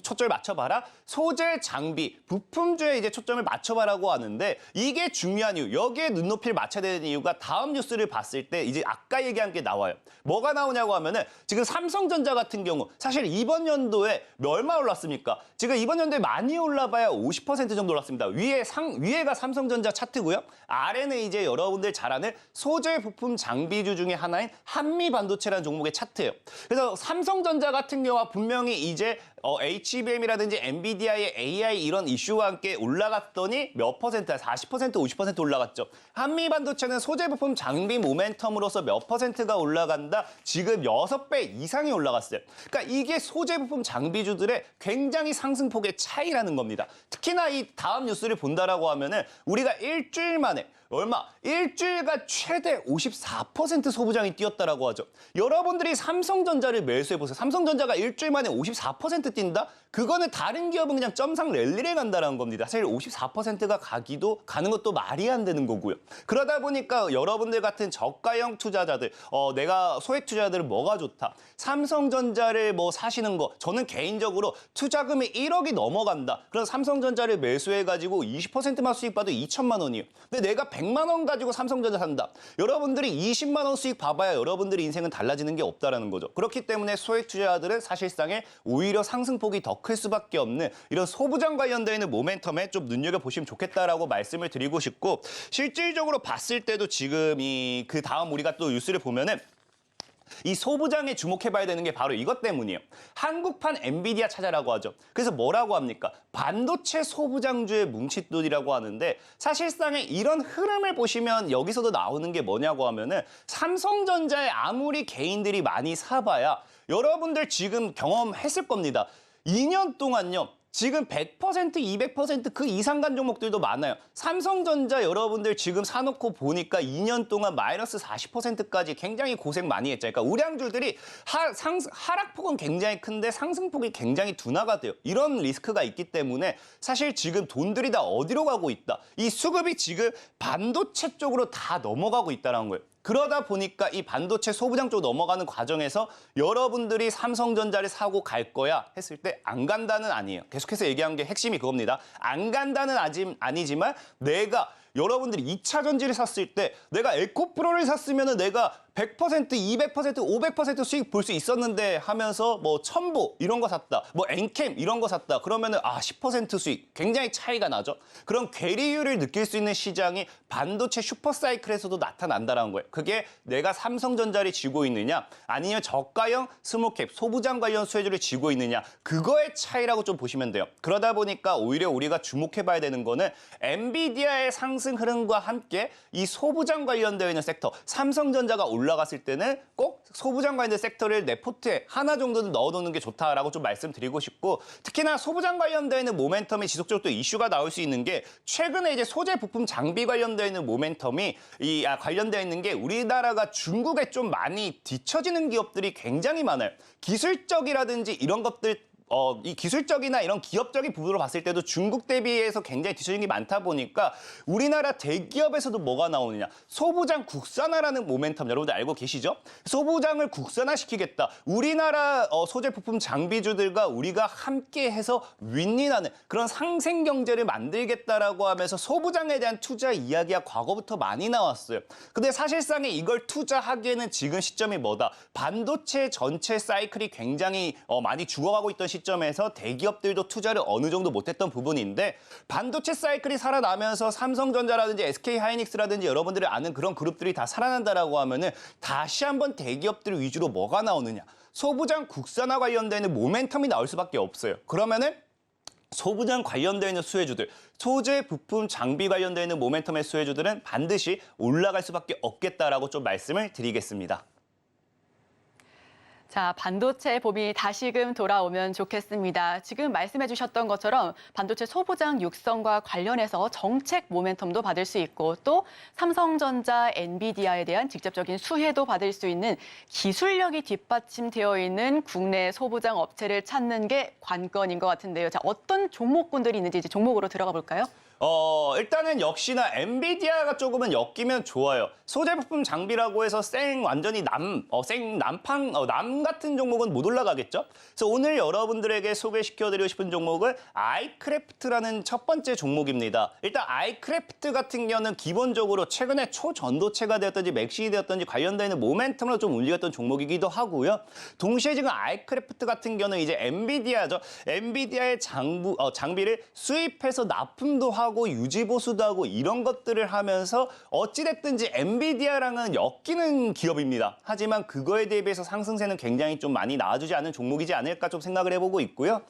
초점을 맞춰봐라? 소재, 장비, 부품주에 이제 초점을 맞춰봐라고 하는데 이게 중요한 이유. 여기에 눈높이를 맞춰야 되는 이유가 다음 뉴스를 봤을 때 이제 아까 얘기한 게 나와요. 뭐가 나오냐고 하면은 지금 삼성전자 같은 경우 사실 이번 연도에 얼마 올랐습니까? 지금 이번 연도에 많이 올라봐야 50% 정도 올랐습니다. 위에가 삼성전자 차트고요. 아래는 이제 여러분들 잘 아는 소재, 부품, 장비주 중에 하나인 한미반도체라는 종목의 차트예요. 그래서 삼성전자 같은 경우와 분명히 이제 HBM이라든지 엔비디아의 AI 이런 이슈와 함께 올라갔더니 몇 퍼센트야? 40%, 50% 올라갔죠. 한미반도체는 소재 부품 장비 모멘텀으로서 몇 퍼센트가 올라간다? 지금 6배 이상이 올라갔어요. 그러니까 이게 소재 부품 장비주들의 굉장히 상승폭의 차이라는 겁니다. 특히나 이 다음 뉴스를 본다라고 하면은 우리가 일주일 만에 일주일간 최대 54% 소부장이 뛰었다라고 하죠. 여러분들이 삼성전자를 매수해보세요. 삼성전자가 일주일 만에 54% 뛴다? 그거는 다른 기업은 그냥 점상 랠리를 간다는 겁니다. 사실 54%가 가는 것도 말이 안 되는 거고요. 그러다 보니까 여러분들 같은 저가형 투자자들, 내가 소액 투자자들은 뭐가 좋다? 삼성전자를 사시는 거, 저는 개인적으로 투자금이 1억이 넘어간다. 그래서 삼성전자를 매수해가지고 20%만 수익 봐도 2천만 원이에요. 근데 내가 100만 원 가지고 삼성전자 산다. 여러분들이 20만 원 수익 봐봐야 여러분들의 인생은 달라지는 게 없다라는 거죠. 그렇기 때문에 소액 투자자들은 사실상에 오히려 상승폭이 더 클 수밖에 없는 이런 소부장 관련되어 있는 모멘텀에 좀 눈여겨보시면 좋겠다라고 말씀을 드리고 싶고 실질적으로 봤을 때도 지금 그 다음 우리가 또 뉴스를 보면은 이 소부장에 주목해봐야 되는 게 바로 이것 때문이에요. 한국판 엔비디아 찾아라고 하죠. 그래서 뭐라고 합니까? 반도체 소부장주의 뭉칫돌이라고 하는데 사실상의 이런 흐름을 보시면 여기서도 나오는 게 뭐냐고 하면은 삼성전자에 아무리 개인들이 많이 사봐야 여러분들 지금 경험했을 겁니다. 2년 동안요. 지금 100%, 200% 그 이상 간 종목들도 많아요. 삼성전자 여러분들 지금 사놓고 보니까 2년 동안 마이너스 40%까지 굉장히 고생 많이 했죠. 그러니까 우량주들이 하락폭은 굉장히 큰데 상승폭이 굉장히 둔화가 돼요. 이런 리스크가 있기 때문에 사실 지금 돈들이 다 어디로 가고 있다. 이 수급이 지금 반도체 쪽으로 다 넘어가고 있다는 거예요. 그러다 보니까 이 반도체 소부장 쪽 넘어가는 과정에서 여러분들이 삼성전자를 사고 갈 거야 했을 때 안 간다는 아니에요. 계속해서 얘기한 게 핵심이 그겁니다. 안 간다는 아니지만 내가 여러분들이 2차 전지를 샀을 때 내가 에코프로를 샀으면 내가 100%, 200%, 500% 수익 볼 수 있었는데 하면서 첨보 이런 거 샀다. 엔캠 이런 거 샀다. 그러면은 10% 수익 굉장히 차이가 나죠. 그런 괴리율을 느낄 수 있는 시장이 반도체 슈퍼사이클에서도 나타난다는 거예요. 그게 내가 삼성전자를 쥐고 있느냐 아니면 저가형 스몰캡 소부장 관련 수혜주를 쥐고 있느냐 그거의 차이라고 좀 보시면 돼요. 그러다 보니까 오히려 우리가 주목해봐야 되는 거는 엔비디아의 상승 상승 흐름과 함께 이 소부장 관련되어 있는 섹터, 삼성전자가 올라갔을 때는 꼭 소부장 관련된 섹터를 내 포트에 하나 정도는 넣어놓는 게 좋다라고 좀 말씀드리고 싶고, 특히나 소부장 관련되어 있는 모멘텀이 지속적으로 또 이슈가 나올 수 있는 게, 최근에 이제 소재 부품 장비 관련되어 있는 모멘텀이 관련되어 있는 게, 우리나라가 중국에 좀 많이 뒤처지는 기업들이 굉장히 많아요. 기술적이라든지 이런 것들, 이 기술적이나 이런 기업적인 부분으로 봤을 때도 중국 대비해서 굉장히 뒤처진 게 많다 보니까 우리나라 대기업에서도 뭐가 나오느냐. 소부장 국산화라는 모멘텀 여러분들 알고 계시죠? 소부장을 국산화시키겠다. 우리나라 소재 부품 장비주들과 우리가 함께해서 윈윈하는 그런 상생 경제를 만들겠다라고 하면서 소부장에 대한 투자 이야기가 과거부터 많이 나왔어요. 근데 사실상에 이걸 투자하기에는 지금 시점이 뭐다. 반도체 전체 사이클이 굉장히 많이 죽어가고 있던 시점에서 대기업들도 투자를 어느 정도 못했던 부분인데, 반도체 사이클이 살아나면서 삼성전자라든지 SK하이닉스라든지 여러분들이 아는 그런 그룹들이 다 살아난다라고 하면은 다시 한번 대기업들 위주로 뭐가 나오느냐. 소부장 국산화 관련되는 모멘텀이 나올 수밖에 없어요. 그러면은 소부장 관련되어 있는 수혜주들, 소재, 부품, 장비 관련되어 있는 모멘텀의 수혜주들은 반드시 올라갈 수밖에 없겠다라고 좀 말씀을 드리겠습니다. 자, 반도체 봄이 다시금 돌아오면 좋겠습니다. 지금 말씀해 주셨던 것처럼 반도체 소부장 육성과 관련해서 정책 모멘텀도 받을 수 있고, 또 삼성전자, 엔비디아에 대한 직접적인 수혜도 받을 수 있는 기술력이 뒷받침되어 있는 국내 소부장 업체를 찾는 게 관건인 것 같은데요. 자, 어떤 종목군들이 있는지 이제 종목으로 들어가 볼까요? 일단은 역시나 엔비디아가 조금은 엮이면 좋아요. 소재 부품 장비라고 해서 완전히 남 같은 종목은 못 올라가겠죠? 그래서 오늘 여러분들에게 소개시켜드리고 싶은 종목은 아이크래프트라는 첫 번째 종목입니다. 일단 아이크래프트 같은 경우는 기본적으로 최근에 초전도체가 되었든지 맥신이 되었든지 관련되는 모멘텀으로 좀 움직였던 종목이기도 하고요. 동시에 지금 아이크래프트 같은 경우는 이제 엔비디아죠. 엔비디아의 장비를 수입해서 납품도 하고 유지보수도 하고 이런 것들을 하면서 어찌됐든지 엔비디아랑은 엮이는 기업입니다. 하지만 그거에 대비해서 상승세는 굉장히 좀 많이 나와주지 않은 종목이지 않을까 좀 생각을 해보고 있고요.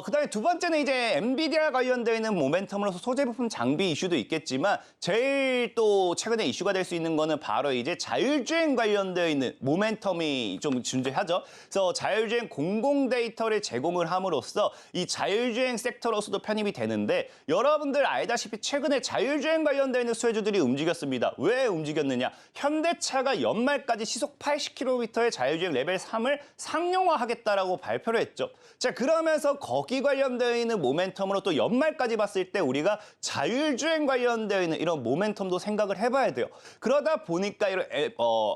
그다음에 두 번째는 이제 엔비디아 관련되어 있는 모멘텀으로서 소재 부품 장비 이슈도 있겠지만, 제일 또 최근에 이슈가 될 수 있는 거는 바로 이제 자율주행 관련되어 있는 모멘텀이 좀 존재하죠. 그래서 자율주행 공공 데이터를 제공을 함으로써 이 자율주행 섹터로서도 편입이 되는데, 여러분들 알다시피 최근에 자율주행 관련되어 있는 수혜주들이 움직였습니다. 왜 움직였느냐? 현대차가 연말까지 시속 80km의 자율주행 레벨 3을 상용화하겠다라고 발표를 했죠. 자, 그러면서 거기 관련되어 있는 모멘텀으로 또 연말까지 봤을 때 우리가 자율주행 관련되어 있는 이런 모멘텀도 생각을 해봐야 돼요. 그러다 보니까 이런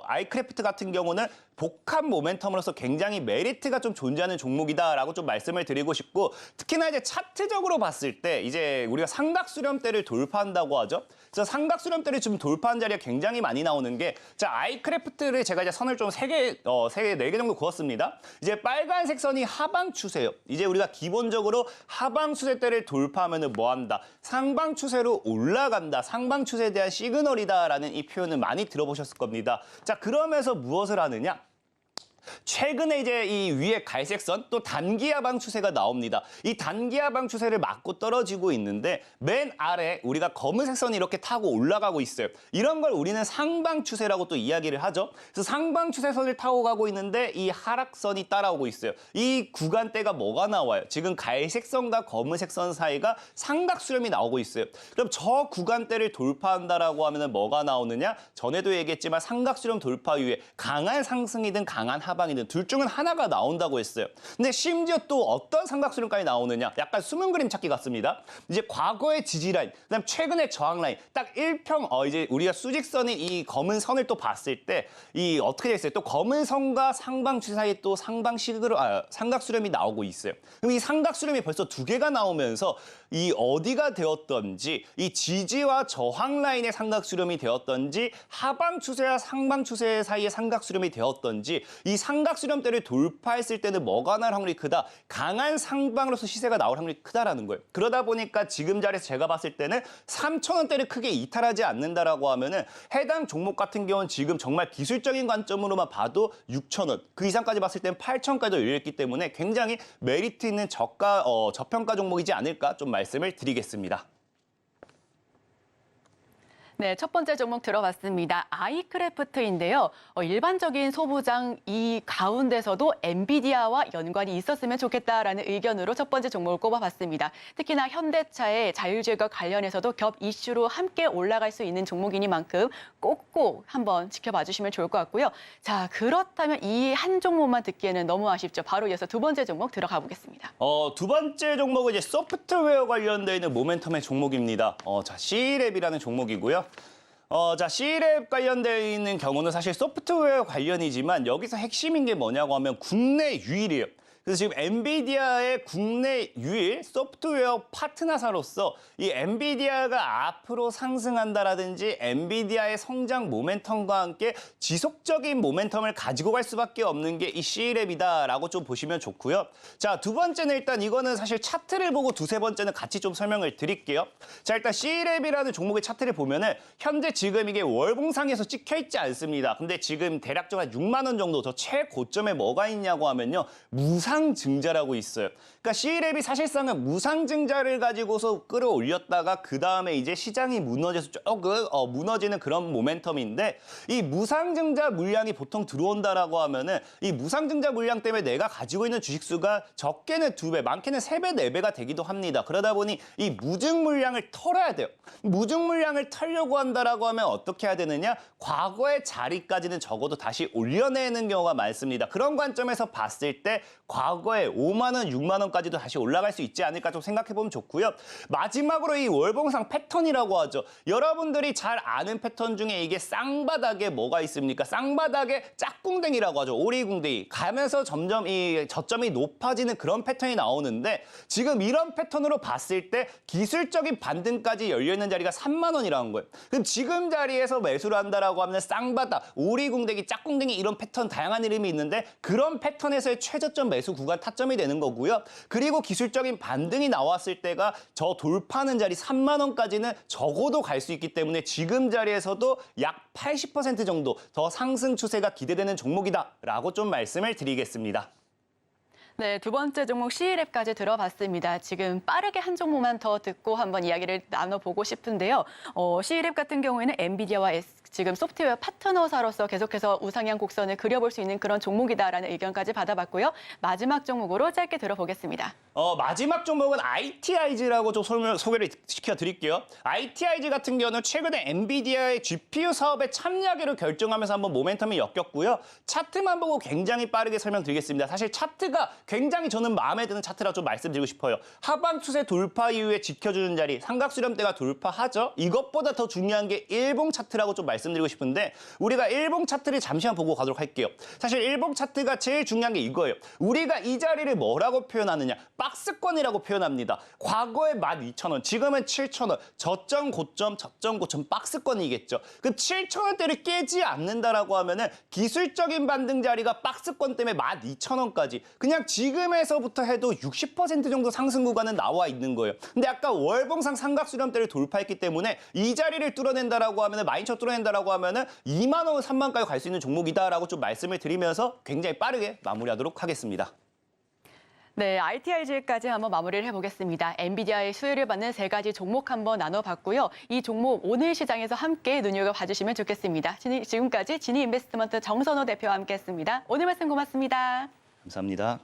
아이크래프트 같은 경우는 복합 모멘텀으로서 굉장히 메리트가 좀 존재하는 종목이다라고 좀 말씀을 드리고 싶고, 특히나 이제 차트적으로 봤을 때 이제 우리가 삼각수렴대를 돌파한다고 하죠. 그래서 삼각수렴대를 지금 돌파한 자리가 굉장히 많이 나오는 게, 자, 아이크래프트를 제가 이제 선을 좀 네 개 정도 그었습니다. 이제 빨간색 선이 하방 추세예요. 이제 우리가 기본적으로 하방 추세대를 돌파하면은 뭐 한다? 상방 추세로 올라간다. 상방 추세에 대한 시그널이다라는 이 표현을 많이 들어보셨을 겁니다. 자, 그러면서 무엇을 하느냐? 최근에 이제 이 위에 갈색선 또 단기 하방 추세가 나옵니다. 이 단기 하방 추세를 맞고 떨어지고 있는데, 맨 아래 우리가 검은색 선이 이렇게 타고 올라가고 있어요. 이런 걸 우리는 상방 추세라고 또 이야기를 하죠. 그래서 상방 추세선을 타고 가고 있는데 이 하락선이 따라오고 있어요. 이 구간대가 뭐가 나와요? 지금 갈색선과 검은색 선 사이가 삼각수렴이 나오고 있어요. 그럼 저 구간대를 돌파한다라고 하면은 뭐가 나오느냐? 전에도 얘기했지만 삼각수렴 돌파 이후에 강한 상승이든 강한 하방이든 둘 중은 하나가 나온다고 했어요. 근데 심지어 또 어떤 삼각수렴까지 나오느냐? 약간 숨은 그림 찾기 같습니다. 이제 과거의 지지라인, 그다음 최근의 저항라인, 딱 1평, 이제 우리가 수직선이 이 검은 선을 또 봤을 때 이 어떻게 됐어요? 또 검은 선과 상방 추세 사이에 또 삼각수렴이 나오고 있어요. 그럼 이 삼각수렴이 벌써 두 개가 나오면서 이 어디가 되었던지, 이 지지와 저항 라인의 삼각수렴이 되었던지, 하방 추세와 상방 추세 사이의 삼각수렴이 되었던지, 이 삼각수렴대를 돌파했을 때는 뭐가 날 확률이 크다? 강한 상방으로서 시세가 나올 확률이 크다라는 거예요. 그러다 보니까 지금 자리에서 제가 봤을 때는 3,000원대를 크게 이탈하지 않는다라고 하면은 해당 종목 같은 경우는 지금 정말 기술적인 관점으로만 봐도 6,000원, 그 이상까지 봤을 때는 8,000원까지 열렸기 때문에 굉장히 메리트 있는 저평가 종목이지 않을까 좀 말씀을 드리겠습니다. 네, 첫 번째 종목 들어봤습니다. 아이크래프트인데요. 일반적인 소부장 이 가운데서도 엔비디아와 연관이 있었으면 좋겠다라는 의견으로 첫 번째 종목을 꼽아봤습니다. 특히나 현대차의 자율주행과 관련해서도 겹 이슈로 함께 올라갈 수 있는 종목이니만큼 꼭꼭 한번 지켜봐 주시면 좋을 것 같고요. 자, 그렇다면 이 한 종목만 듣기에는 너무 아쉽죠. 바로 이어서 두 번째 종목 들어가 보겠습니다. 두 번째 종목은 이제 소프트웨어 관련되어 있는 모멘텀의 종목입니다. 자, C랩이라는 종목이고요. 자, C랩 관련되어 있는 경우는 사실 소프트웨어 관련이지만 여기서 핵심인 게 뭐냐고 하면 국내 유일이에요. 그래서 지금 엔비디아의 국내 유일 소프트웨어 파트너사로서 이 엔비디아가 앞으로 상승한다라든지 엔비디아의 성장 모멘텀과 함께 지속적인 모멘텀을 가지고 갈 수밖에 없는 게 이 C랩이다라고 좀 보시면 좋고요. 자, 두 번째는 일단 이거는 사실 차트를 보고 두세 번째는 같이 좀 설명을 드릴게요. 자, 일단 C랩이라는 종목의 차트를 보면은 현재 지금 이게 월봉상에서 찍혀 있지 않습니다. 근데 지금 대략적으로 한 6만 원 정도 저 최고점에 뭐가 있냐고 하면요. 무상증자라고 있어요. 그러니까 C랩이 사실상은 무상증자를 가지고서 끌어올렸다가 그 다음에 이제 시장이 무너져서 조금 무너지는 그런 모멘텀인데 이 무상증자 물량이 보통 들어온다라고 하면은 이 무상증자 물량 때문에 내가 가지고 있는 주식수가 적게는 2배, 많게는 3배, 4배가 되기도 합니다. 그러다 보니 이 무증 물량을 털어야 돼요. 무증 물량을 털려고 한다라고 하면 어떻게 해야 되느냐? 과거의 자리까지는 적어도 다시 올려내는 경우가 많습니다. 그런 관점에서 봤을 때 과거에 5만 원, 6만 원까지도 다시 올라갈 수 있지 않을까 좀 생각해보면 좋고요. 마지막으로 이 월봉상 패턴이라고 하죠. 여러분들이 잘 아는 패턴 중에 이게 쌍바닥에 뭐가 있습니까? 쌍바닥에 짝꿍댕이라고 하죠. 오리궁댕이. 가면서 점점 이 저점이 높아지는 그런 패턴이 나오는데 지금 이런 패턴으로 봤을 때 기술적인 반등까지 열려있는 자리가 3만 원이라는 거예요. 그럼 지금 자리에서 매수를 한다라고 하면 쌍바닥, 오리궁댕이, 짝꿍댕이 이런 패턴 다양한 이름이 있는데 그런 패턴에서의 최저점 매수 구간 타점이 되는 거고요. 그리고 기술적인 반등이 나왔을 때가 저 돌파하는 자리 3만 원까지는 적어도 갈 수 있기 때문에 지금 자리에서도 약 80% 정도 더 상승 추세가 기대되는 종목이다라고 좀 말씀을 드리겠습니다. 네, 두 번째 종목 C랩까지 들어봤습니다. 지금 빠르게 한 종목만 더 듣고 한번 이야기를 나눠보고 싶은데요. C랩 같은 경우에는 엔비디아와 지금 소프트웨어 파트너사로서 계속해서 우상향 곡선을 그려볼 수 있는 그런 종목이다라는 의견까지 받아봤고요. 마지막 종목으로 짧게 들어보겠습니다. 마지막 종목은 ITIG라고 좀 소개를 시켜드릴게요. ITIG 같은 경우는 최근에 엔비디아의 GPU 사업에 참여하기로 결정하면서 한번 모멘텀이 엮였고요. 차트만 보고 굉장히 빠르게 설명드리겠습니다. 사실 차트가 굉장히 저는 마음에 드는 차트라고 좀 말씀드리고 싶어요. 하방 추세 돌파 이후에 지켜주는 자리, 삼각수렴대가 돌파하죠. 이것보다 더 중요한 게 일봉 차트라고 좀 말씀드리고 싶은데 우리가 일봉 차트를 잠시만 보고 가도록 할게요. 사실 일봉 차트가 제일 중요한 게 이거예요. 우리가 이 자리를 뭐라고 표현하느냐. 박스권이라고 표현합니다. 과거에 12,000원, 지금은 7,000원. 저점, 고점, 저점, 고점, 박스권이겠죠. 그 7,000원대를 깨지 않는다라고 하면은 기술적인 반등 자리가 박스권 때문에 12,000원까지. 그냥 지금에서부터 해도 60% 정도 상승 구간은 나와 있는 거예요. 근데 아까 월봉상 삼각수렴대를 돌파했기 때문에 이 자리를 뚫어낸다라고 하면은 12,000원 뚫어낸다라고 하면은 2만 원, 3만까지 갈 수 있는 종목이다라고 좀 말씀을 드리면서 굉장히 빠르게 마무리하도록 하겠습니다. 네, ITIG까지 한번 마무리를 해보겠습니다. 엔비디아의 수혜를 받는 세 가지 종목 한번 나눠봤고요. 이 종목 오늘 시장에서 함께 눈여겨봐주시면 좋겠습니다. 지금까지 지니인베스트먼트 정선호 대표와 함께했습니다. 오늘 말씀 고맙습니다. 감사합니다.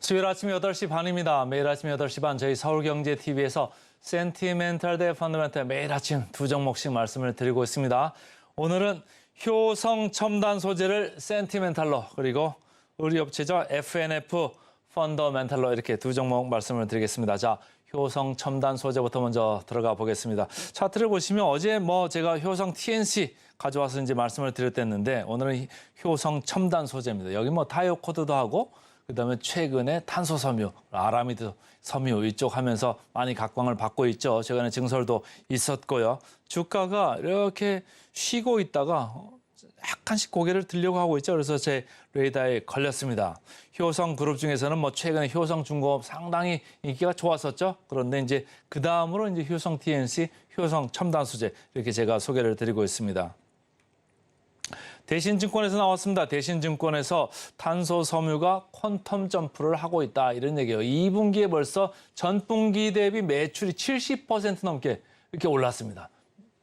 수요일 아침 8시 반입니다. 매일 아침 8시 반 저희 서울경제TV에서 센티멘탈 대 펀더멘탈 매일 아침 두 종목씩 말씀을 드리고 있습니다. 오늘은 효성 첨단 소재를 센티멘탈로 그리고 우리 업체죠. FNF 펀더멘탈로 이렇게 두 종목 말씀을 드리겠습니다. 자, 효성 첨단 소재부터 먼저 들어가 보겠습니다. 차트를 보시면 어제 제가 효성 TNC 가져와서 이제 말씀을 드렸댔는데 오늘은 효성 첨단 소재입니다. 여기 타이어 코드도 하고 그다음에 최근에 탄소 섬유, 아라미드 섬유 이쪽 하면서 많이 각광을 받고 있죠. 최근에 증설도 있었고요. 주가가 이렇게 쉬고 있다가 약간씩 고개를 들려고 하고 있죠. 그래서 제 레이더에 걸렸습니다. 효성 그룹 중에서는 최근에 효성 중공업 상당히 인기가 좋았었죠. 그런데 이제 그 다음으로 이제 효성 TNC, 효성 첨단 소재 이렇게 제가 소개를 드리고 있습니다. 대신증권에서 나왔습니다. 대신증권에서 탄소 섬유가 퀀텀 점프를 하고 있다 이런 얘기예요. 2분기에 벌써 전분기 대비 매출이 70% 넘게 이렇게 올랐습니다.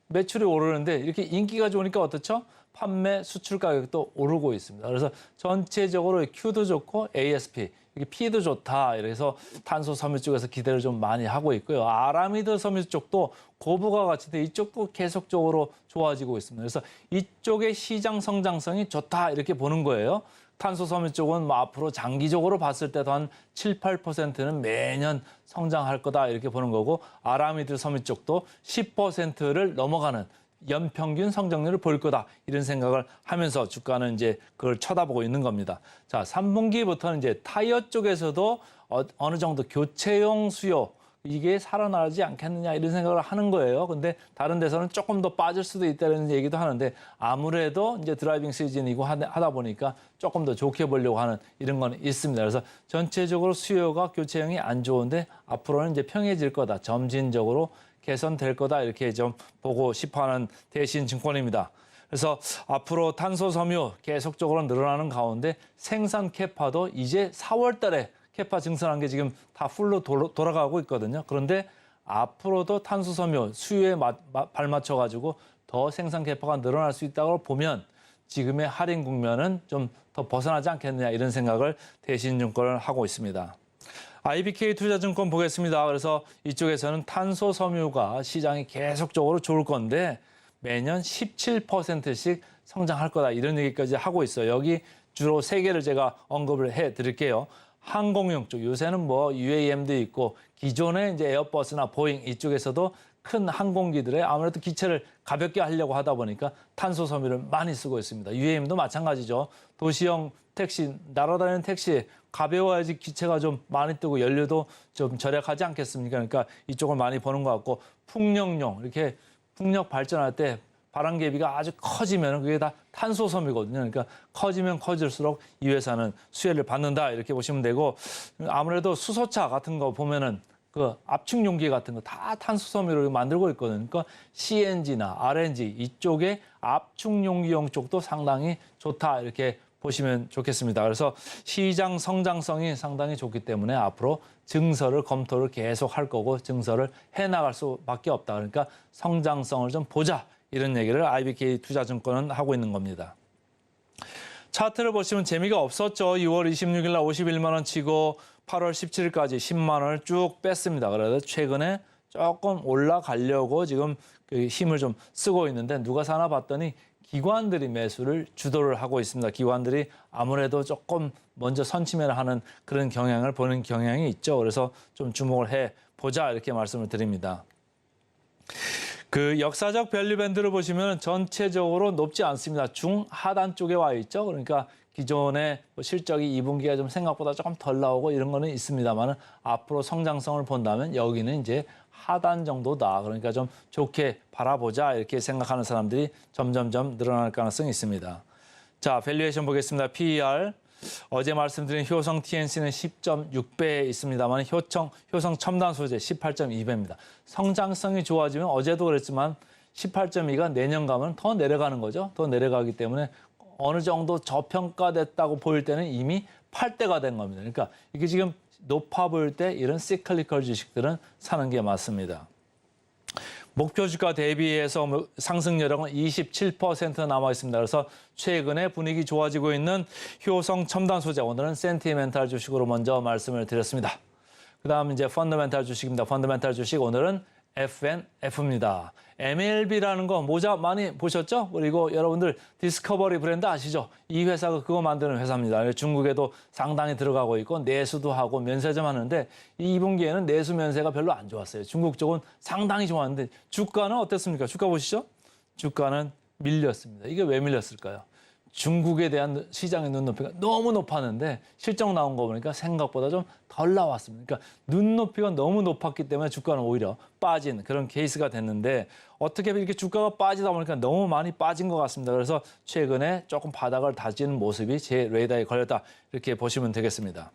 매출이 오르는데 이렇게 인기가 좋으니까 어떻죠? 판매 수출 가격도 오르고 있습니다. 그래서 전체적으로 Q도 좋고 ASP, 이게 P도 좋다. 이래서 탄소 섬유 쪽에서 기대를 좀 많이 하고 있고요. 아라미드 섬유 쪽도 고부가 같은데 이쪽도 계속적으로 좋아지고 있습니다. 그래서 이쪽의 시장 성장성이 좋다 이렇게 보는 거예요. 탄소 섬유 쪽은 앞으로 장기적으로 봤을 때도 한 7, 8%는 매년 성장할 거다 이렇게 보는 거고 아라미드 섬유 쪽도 10%를 넘어가는 연평균 성장률을 볼 거다 이런 생각을 하면서 주가는 이제 그걸 쳐다보고 있는 겁니다. 자, 3분기부터는 이제 타이어 쪽에서도 어느 정도 교체용 수요 이게 살아나지 않겠느냐 이런 생각을 하는 거예요. 근데 다른 데서는 조금 더 빠질 수도 있다는 얘기도 하는데 아무래도 이제 드라이빙 시즌이고 하다 보니까 조금 더 좋게 보려고 하는 이런 건 있습니다. 그래서 전체적으로 수요가 교체형이 안 좋은데 앞으로는 이제 평해질 거다. 점진적으로 개선될 거다 이렇게 좀 보고 싶어하는 대신증권입니다. 그래서 앞으로 탄소 섬유 계속적으로 늘어나는 가운데 생산 캐파도 이제 4월 달에 캐파 증설한 게 지금 다 풀로 돌아가고 있거든요. 그런데 앞으로도 탄소 섬유 수요에 발맞춰 가지고 더 생산 캐파가 늘어날 수 있다고 보면 지금의 할인 국면은 좀 더 벗어나지 않겠느냐 이런 생각을 대신증권을 하고 있습니다. IBK 투자증권 보겠습니다. 그래서 이쪽에서는 탄소 섬유가 시장이 계속적으로 좋을 건데 매년 17%씩 성장할 거다 이런 얘기까지 하고 있어요. 여기 주로 세 개를 제가 언급을 해드릴게요. 항공용 쪽 요새는 UAM도 있고 기존의 이제 에어버스나 보잉 이쪽에서도 큰 항공기들의 아무래도 기체를 가볍게 하려고 하다 보니까 탄소 섬유를 많이 쓰고 있습니다. UAM도 마찬가지죠. 도시형 택시, 날아다니는 택시 가벼워야지 기체가 좀 많이 뜨고 연료도 좀 절약하지 않겠습니까? 그러니까 이쪽을 많이 보는 것 같고 풍력용 이렇게 풍력 발전할 때 바람개비가 아주 커지면 그게 다 탄소 섬유거든요. 그러니까 커지면 커질수록 이 회사는 수혜를 받는다 이렇게 보시면 되고 아무래도 수소차 같은 거 보면은 그 압축 용기 같은 거 다 탄소 섬유로 만들고 있거든요. 그러니까 CNG나 RNG 이쪽에 압축 용기용 쪽도 상당히 좋다 이렇게 보시면 좋겠습니다. 그래서 시장 성장성이 상당히 좋기 때문에 앞으로 증설을 검토를 계속 할 거고 증설을 해나갈 수밖에 없다. 그러니까 성장성을 좀 보자. 이런 얘기를 IBK 투자증권은 하고 있는 겁니다. 차트를 보시면 재미가 없었죠. 6월 26일 날 51만 원 치고 8월 17일까지 10만 원을 쭉 뺐습니다. 그래서 최근에 조금 올라가려고 지금 그 힘을 좀 쓰고 있는데 누가 사나 봤더니 기관들이 매수를 주도를 하고 있습니다. 기관들이 아무래도 조금 먼저 선취매를 하는 그런 경향을 보는 경향이 있죠. 그래서 좀 주목을 해보자 이렇게 말씀을 드립니다. 그 역사적 밸류 밴드를 보시면 전체적으로 높지 않습니다. 중하단 쪽에 와 있죠. 그러니까 기존의 실적이 2분기가 좀 생각보다 조금 덜 나오고 이런 거는 있습니다만 앞으로 성장성을 본다면 여기는 이제 하단 정도다. 그러니까 좀 좋게 바라보자 이렇게 생각하는 사람들이 점점점 늘어날 가능성이 있습니다. 자, 밸류에이션 보겠습니다. PER. 어제 말씀드린 효성 TNC는 10.6배에 있습니다만 효성 첨단 소재 18.2배입니다. 성장성이 좋아지면 어제도 그랬지만 18.2가 내년 가면 더 내려가는 거죠. 더 내려가기 때문에 어느 정도 저평가됐다고 보일 때는 이미 8대가 된 겁니다. 그러니까 이게 지금 높아 보일 때 이런 시클리컬 주식들은 사는 게 맞습니다. 목표 주가 대비해서 상승 여력은 27% 남아 있습니다. 그래서 최근에 분위기 좋아지고 있는 효성 첨단 소재 오늘은 센티멘탈 주식으로 먼저 말씀을 드렸습니다. 그다음 이제 펀더멘탈 주식입니다. 펀더멘탈 주식 오늘은 FNF입니다. MLB라는 거 모자 많이 보셨죠? 그리고 여러분들 디스커버리 브랜드 아시죠? 이 회사가 그거 만드는 회사입니다. 중국에도 상당히 들어가고 있고 내수도 하고 면세점 하는데 이 2분기에는 내수 면세가 별로 안 좋았어요. 중국 쪽은 상당히 좋았는데 주가는 어땠습니까? 주가 보시죠? 주가는 밀렸습니다. 이게 왜 밀렸을까요? 중국에 대한 시장의 눈높이가 너무 높았는데 실적 나온 거 보니까 생각보다 좀 덜 나왔습니다. 그러니까 눈높이가 너무 높았기 때문에 주가는 오히려 빠진 그런 케이스가 됐는데 어떻게 이렇게 주가가 빠지다 보니까 너무 많이 빠진 것 같습니다. 그래서 최근에 조금 바닥을 다지는 모습이 제 레이더에 걸렸다 이렇게 보시면 되겠습니다.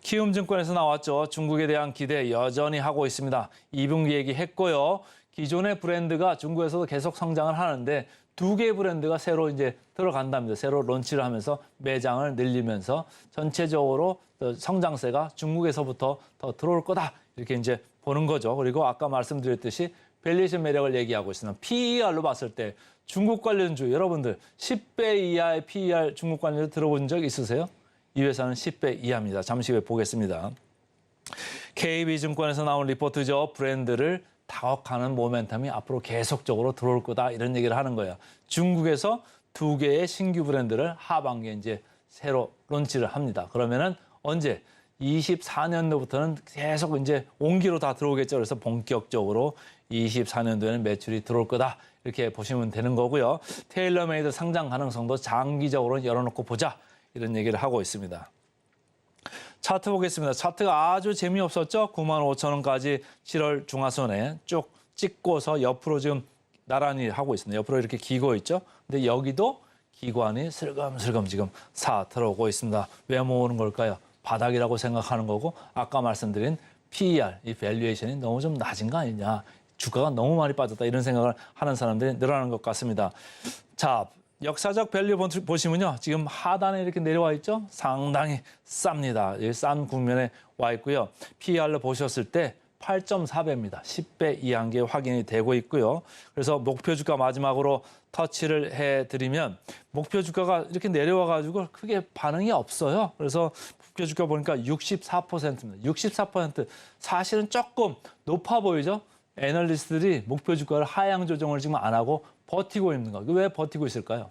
키움증권에서 나왔죠. 중국에 대한 기대 여전히 하고 있습니다. 2분기 얘기했고요. 기존의 브랜드가 중국에서도 계속 성장을 하는데 2개의 브랜드가 새로 이제 들어간답니다. 새로 론치를 하면서 매장을 늘리면서 전체적으로 성장세가 중국에서부터 더 들어올 거다. 이렇게 이제 보는 거죠. 그리고 아까 말씀드렸듯이 밸류에이션 매력을 얘기하고 있습니다. PER로 봤을 때 중국 관련주 여러분들 10배 이하의 PER 중국 관련주 들어본 적 있으세요? 이 회사는 10배 이하입니다. 잠시 후에 보겠습니다. KB증권에서 나온 리포트죠. 브랜드를 다각하는 모멘텀이 앞으로 계속적으로 들어올 거다 이런 얘기를 하는 거예요. 중국에서 2개의 신규 브랜드를 하반기에 이제 새로 론치를 합니다. 그러면은 언제? 24년도부터는 계속 이제 온기로 다 들어오겠죠. 그래서 본격적으로 24년도에는 매출이 들어올 거다 이렇게 보시면 되는 거고요. 테일러메이드 상장 가능성도 장기적으로 열어놓고 보자 이런 얘기를 하고 있습니다. 차트 보겠습니다. 차트가 아주 재미없었죠? 95,000원까지 7월 중하순에 쭉 찍고서 옆으로 지금 나란히 하고 있습니다. 옆으로 이렇게 기고 있죠? 근데 여기도 기관이 슬금슬금 지금 들어오고 있습니다. 왜 모으는 걸까요? 바닥이라고 생각하는 거고 아까 말씀드린 PER, 이 밸류에이션이 너무 좀 낮은 거 아니냐. 주가가 너무 많이 빠졌다 이런 생각을 하는 사람들이 늘어나는 것 같습니다. 자, 역사적 밸류 보시면요. 지금 하단에 이렇게 내려와 있죠? 상당히 쌉니다. 싼 국면에 와 있고요. PER로 보셨을 때 8.4배입니다. 10배 이하인 게 확인이 되고 있고요. 그래서 목표 주가 마지막으로 터치를 해드리면 목표 주가가 이렇게 내려와가지고 크게 반응이 없어요. 그래서 목표 주가 보니까 64%입니다. 64% 사실은 조금 높아 보이죠? 애널리스트들이 목표 주가를 하향 조정을 지금 안 하고 버티고 있는 거. 왜 버티고 있을까요?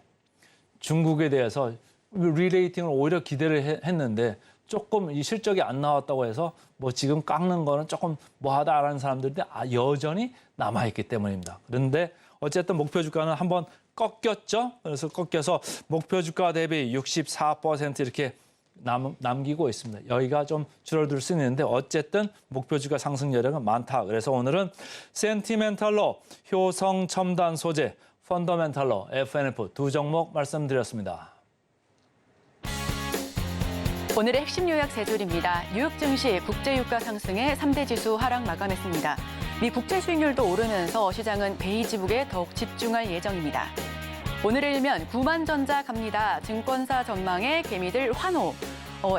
중국에 대해서 리레이팅을 오히려 기대를 했는데 조금 이 실적이 안 나왔다고 해서 뭐 지금 깎는 거는 조금 뭐하다라는 사람들이 여전히 남아있기 때문입니다. 그런데 어쨌든 목표 주가는 한번 꺾였죠. 그래서 꺾여서 목표 주가 대비 64% 이렇게 남기고 있습니다. 여기가 좀 줄어들 수 있는데 어쨌든 목표 주가 상승 여력은 많다. 그래서 오늘은 센티멘탈로 효성 첨단 소재, 펀더멘탈로 FNF 두 종목 말씀드렸습니다. 오늘의 핵심 요약 세 줄입니다. 뉴욕 증시 국제유가 상승에 3대 지수 하락 마감했습니다. 미 국채 수익률도 오르면서 시장은 베이지북에 더욱 집중할 예정입니다. 오늘의 일면 구만전자 갑니다. 증권사 전망에 개미들 환호.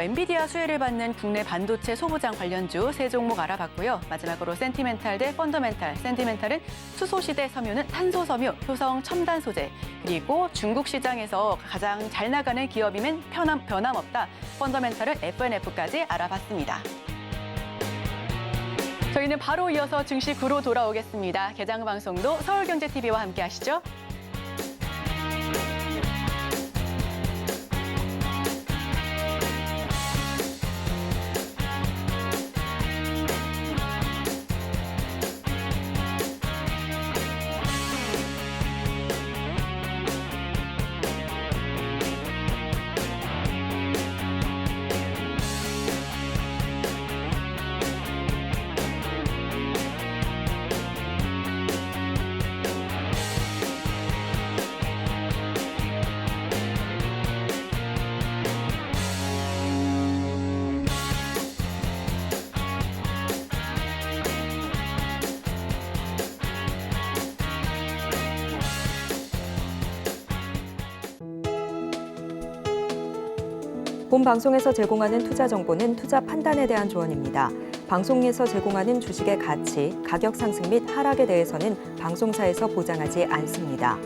엔비디아 수혜를 받는 국내 반도체 소부장 관련주 세 종목 알아봤고요. 마지막으로 센티멘탈 대 펀더멘탈. 센티멘탈은 수소시대 섬유는 탄소섬유, 효성 첨단 소재. 그리고 중국 시장에서 가장 잘 나가는 기업이면 변함없다. 펀더멘탈은 FNF까지 알아봤습니다. 저희는 바로 이어서 증시 구로 돌아오겠습니다. 개장 방송도 서울경제TV와 함께 하시죠. 본 방송에서 제공하는 투자 정보는 투자 판단에 대한 조언입니다. 방송에서 제공하는 주식의 가치, 가격 상승 및 하락에 대해서는 방송사에서 보장하지 않습니다.